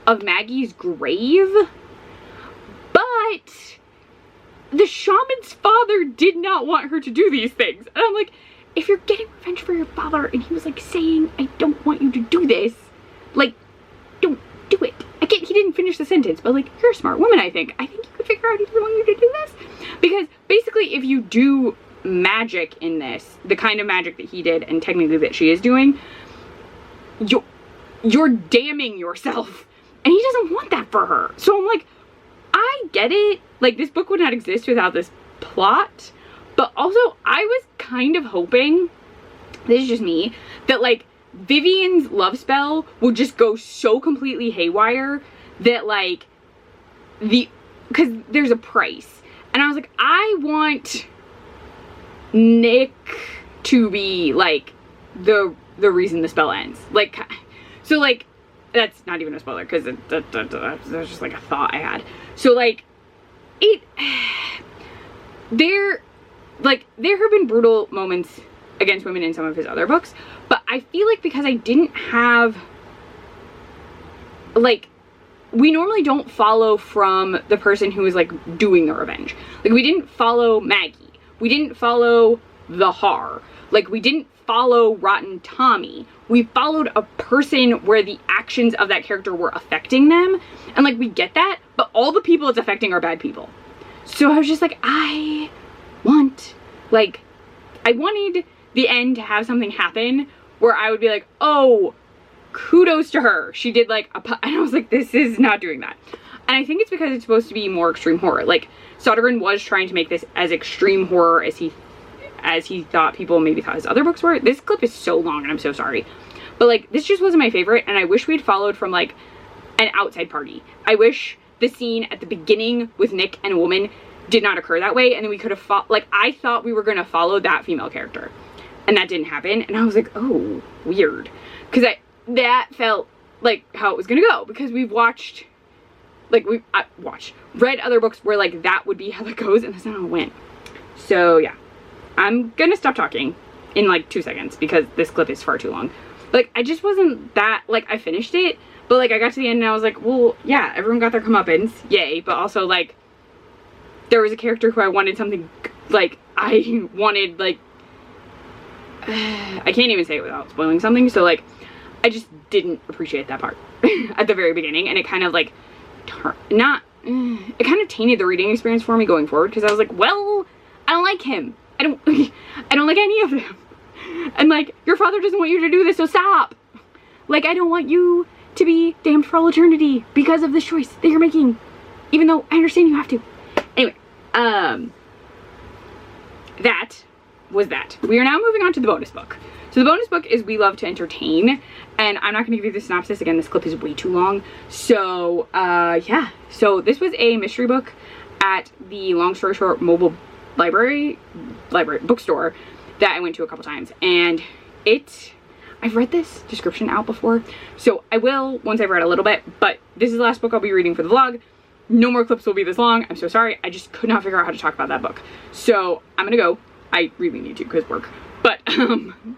of Maggie's grave, but the shaman's father did not want her to do these things. And I'm like, if you're getting revenge for your father and he was like saying, I don't want you to do this, like, don't do it. Again, he didn't finish the sentence, but like, you're a smart woman, I think you could figure out he didn't want you to do this. Because basically, if you do magic in this, the kind of magic that he did and technically that she is doing, you're damning yourself. And he doesn't want that for her. So I'm like, I get it. Like, this book would not exist without this plot. But also, I was kind of hoping, this is just me, that like Vivian's love spell would just go so completely haywire that like because there's a price. And I was like, I want Nick to be like the reason the spell ends. Like, so like, that's not even a spoiler because that's just like a thought I had. So like, there have been brutal moments against women in some of his other books, but I feel like because I didn't have, like, we normally don't follow from the person who is like doing the revenge. Like, we didn't follow Maggie. We didn't follow the Har. Like, we didn't follow Rotten Tommy. We followed a person where the actions of that character were affecting them. And like, we get that, but all the people it's affecting are bad people. So I was just like, I wanted the end to have something happen where I would be like, oh, kudos to her. She did like and I was like, this is not doing that. And I think it's because it's supposed to be more extreme horror. Like, Sodergren was trying to make this as extreme horror as he thought people maybe thought his other books were. This clip is so long and I'm so sorry. But like, this just wasn't my favorite, and I wish we'd followed from like an outside party. I wish the scene at the beginning with Nick and a woman did not occur that way, and then we could have like, I thought we were gonna follow that female character, and that didn't happen, and I was like, oh, weird, because that felt like how it was gonna go, because we've watched, like, read other books where like that would be how that goes, and that's not how it went. So yeah, I'm gonna stop talking in like 2 seconds because this clip is far too long. Like, I just wasn't that, like, I finished it, but like, I got to the end and I was like, well, yeah, everyone got their comeuppance, yay, but also like, there was a character who I wanted something, like, I wanted, like, I can't even say it without spoiling something. So like, I just didn't appreciate that part at the very beginning, and it kind of like, it kind of tainted the reading experience for me going forward, because I was like, well, I don't like him. I don't like any of them. And like, your father doesn't want you to do this, so stop. Like, I don't want you to be damned for all eternity because of this choice that you're making, even though I understand you have to. Anyway, that was that. We are now moving on to the bonus book. So the bonus book is We Love to Entertain, and I'm not going to give you the synopsis. Again, this clip is way too long. So, yeah. So this was a mystery book at the Long Story Short mobile bookstore that I went to a couple times, and I've read this description out before, so I will once I've read a little bit, but this is the last book I'll be reading for the vlog. No more clips will be this long. I'm so sorry. I just could not figure out how to talk about that book. So I'm gonna go. I really need to because work. But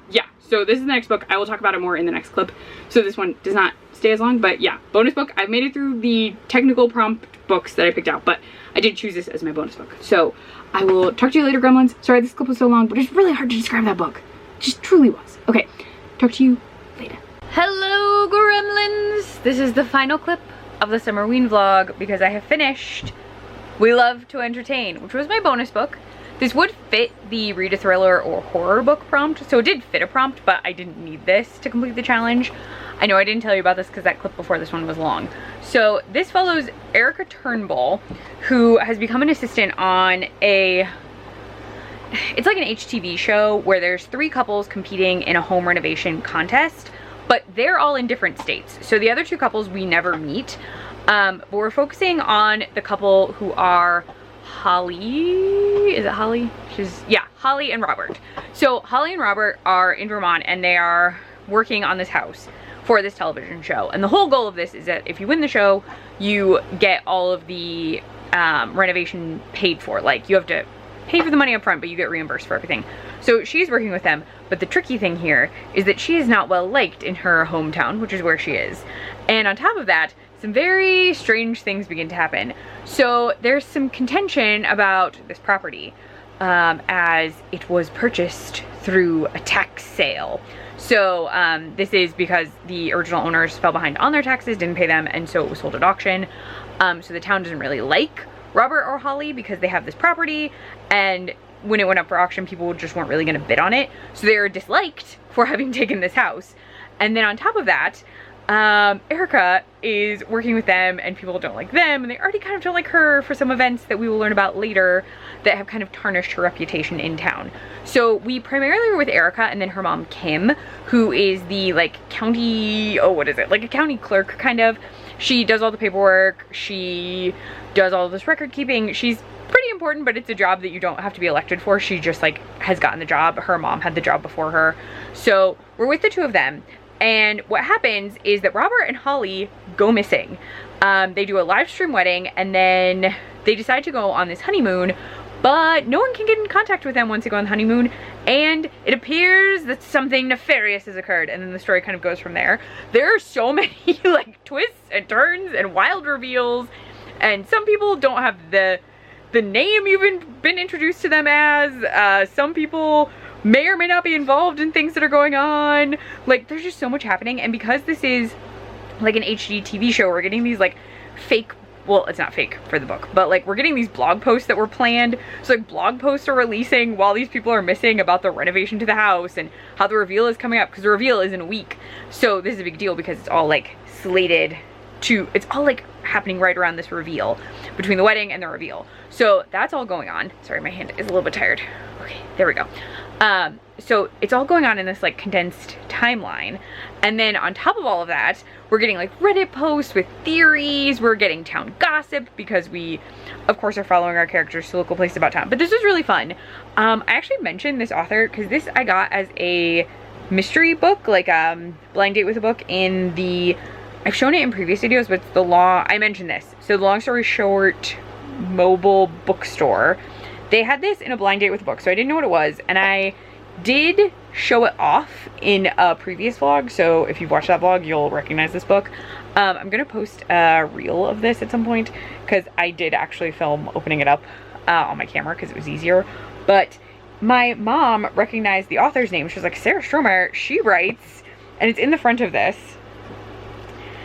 yeah, so this is the next book. I will talk about it more in the next clip. So this one does not stay as long, but yeah, bonus book. I've made it through the technical prompt books that I picked out, but I did choose this as my bonus book. So I will talk to you later, gremlins. Sorry this clip was so long, but it's really hard to describe that book. It just truly was. Okay, talk to you later. Hello, gremlins. This is the final clip of the Summerween vlog because I have finished We Love to Entertain, which was my bonus book. This would fit the read a thriller or horror book prompt, so it did fit a prompt, but I didn't need this to complete the challenge. I know I didn't tell you about this because that clip before this one was long. So this follows Erica Turnbull, who has become an assistant on it's like an HTV show where there's 3 couples competing in a home renovation contest, but they're all in different states. So the other 2 couples we never meet, but we're focusing on the couple who are Holly, is it Holly? Holly and Robert. So Holly and Robert are in Vermont, and they are working on this house for this television show. And the whole goal of this is that if you win the show, you get all of the renovation paid for. Like, you have to pay for the money up front, but you get reimbursed for everything. So she's working with them, but the tricky thing here is that she is not well liked in her hometown, which is where she is. And on top of that, some very strange things begin to happen. So there's some contention about this property as it was purchased through a tax sale. So this is because the original owners fell behind on their taxes, didn't pay them, and so it was sold at auction. So the town doesn't really like Robert or Holly because they have this property, and when it went up for auction, people just weren't really going to bid on it. So they're disliked for having taken this house. And then on top of that, Erica is working with them, and people don't like them, and they already kind of don't like her for some events that we will learn about later that have kind of tarnished her reputation in town. So we primarily were with Erica and then her mom Kim, who is the like county, like a county clerk kind of. She does all the paperwork, she does all of this record keeping. She's pretty important, but it's a job that you don't have to be elected for. She just like has gotten the job. Her mom had the job before her. So we're with the 2 of them. And what happens is that Robert and Holly go missing. They do a live stream wedding, and then they decide to go on this honeymoon, but no one can get in contact with them once they go on the honeymoon, and it appears that something nefarious has occurred, and then the story kind of goes from there. There are so many like twists and turns and wild reveals, and some people don't have the name you've been introduced to them as. Some people may or may not be involved in things that are going on. Like, there's just so much happening, and because this is like an HD TV show, we're getting these like fake, well, it's not fake for the book, but like we're getting these blog posts that were planned. So like blog posts are releasing while these people are missing about the renovation to the house and how the reveal is coming up, because the reveal is in a week. So this is a big deal because it's all like slated to, it's all like happening right around this reveal, between the wedding and the reveal. So that's all going on. Sorry, my hand is a little bit tired. Okay, there we go. So it's all going on in this like condensed timeline. And then on top of all of that, we're getting like Reddit posts with theories, we're getting town gossip because we of course are following our characters to local places about town. But this was really fun. I actually mentioned this author because this I got as a mystery book, like blind date with a book in the, I've shown it in previous videos, but it's I mentioned this. So the Long Story Short mobile bookstore, they had this in a blind date with a book, so I didn't know what it was, and I did show it off in a previous vlog, so if you've watched that vlog, you'll recognize this book. I'm gonna post a reel of this at some point, because I did actually film opening it up on my camera, because it was easier, but my mom recognized the author's name. She was like, Sarah Stromer, she writes, and it's in the front of this.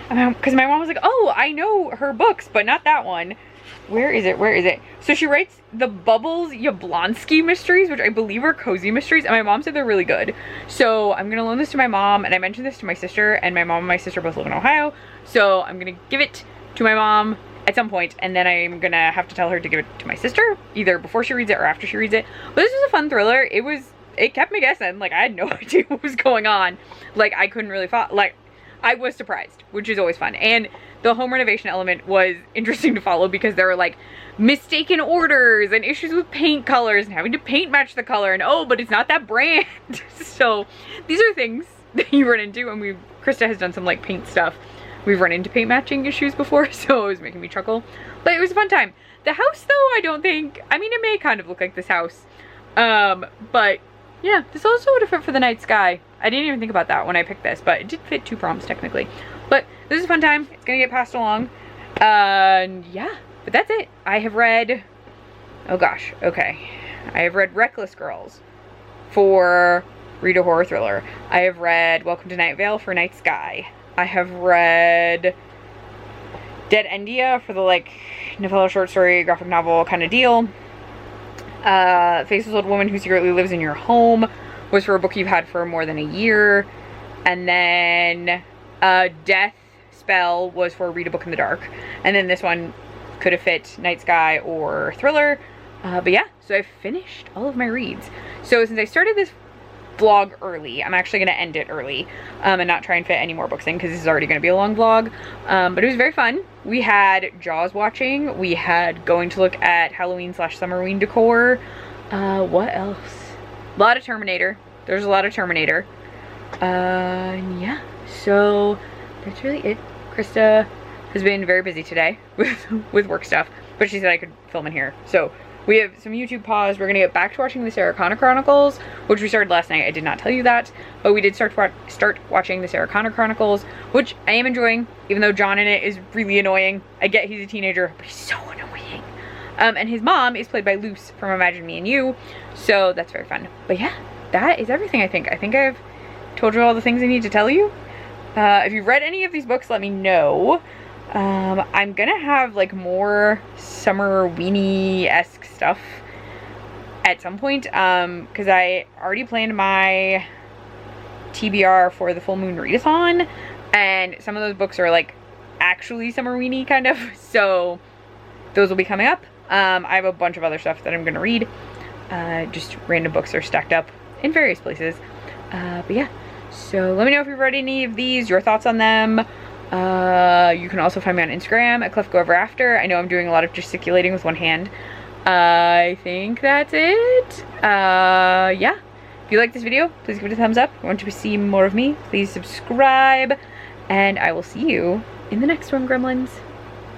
Because my mom was like, oh, I know her books, but not that one. Where is it? Where is it? So she writes the Bubbles Yablonsky mysteries, which I believe are cozy mysteries, and my mom said they're really good. So I'm gonna loan this to my mom, and I mentioned this to my sister, and my mom and my sister both live in Ohio, so I'm gonna give it to my mom at some point, and then I'm gonna have to tell her to give it to my sister, either before she reads it or after she reads it. But this was a fun thriller. It kept me guessing. Like, I had no idea what was going on. Like, I couldn't really follow. Like, I was surprised, which is always fun. And the home renovation element was interesting to follow because there were like mistaken orders and issues with paint colors and having to paint match the color, and oh, but it's not that brand. So these are things that you run into, and Krista has done some like paint stuff. We've run into paint matching issues before, so it was making me chuckle. But it was a fun time. The house though, I don't think, I mean, it may kind of look like this house. But yeah, this also would have fit for the night sky. I didn't even think about that when I picked this, but it did fit 2 prompts technically. But this is a fun time. It's gonna get passed along. Yeah, but that's it. I have read, oh gosh, okay. I have read Reckless Girls for Read a Horror Thriller. I have read Welcome to Night Vale for Night Sky. I have read Dead India for the like novella, short story, graphic novel kind of deal. Faceless Old Woman Who Secretly Lives in Your Home was for a book you've had for more than a year. And then Death Spell was for Read a Book in the Dark. And then this one could have fit Night Sky or Thriller. But yeah, so I've finished all of my reads. So since I started this vlog early, I'm actually going to end it early and not try and fit any more books in because this is already going to be a long vlog. But it was very fun. We had Jaws watching. We had going to look at Halloween / Summerween decor. What else? A lot of Terminator. There's a lot of Terminator. Yeah, so that's really it. Krista has been very busy today with work stuff, but she said I could film in here. So we have some YouTube pause. We're gonna get back to watching the Sarah Connor Chronicles, which we started last night. I did not tell you that, but we did start watching the Sarah Connor Chronicles, which I am enjoying, even though John in it is really annoying. I get he's a teenager, but he's so annoying. And his mom is played by Luce from Imagine Me and You, so that's very fun. But yeah, that is everything, I think. I think I've told you all the things I need to tell you. If you've read any of these books, let me know. I'm gonna have like more Summerweeny-esque stuff at some point, because I already planned my TBR for the Full Moon Readathon, and some of those books are like actually Summerweeny kind of, so those will be coming up. I have a bunch of other stuff that I'm gonna read. Just random books are stacked up in various places. But yeah, so let me know if you've read any of these, your thoughts on them. You can also find me on Instagram at ClefGoEverAfter. I know I'm doing a lot of gesticulating with one hand. I think that's it. Yeah, if you like this video, please give it a thumbs up. If you want to see more of me, please subscribe, and I will see you in the next one, gremlins.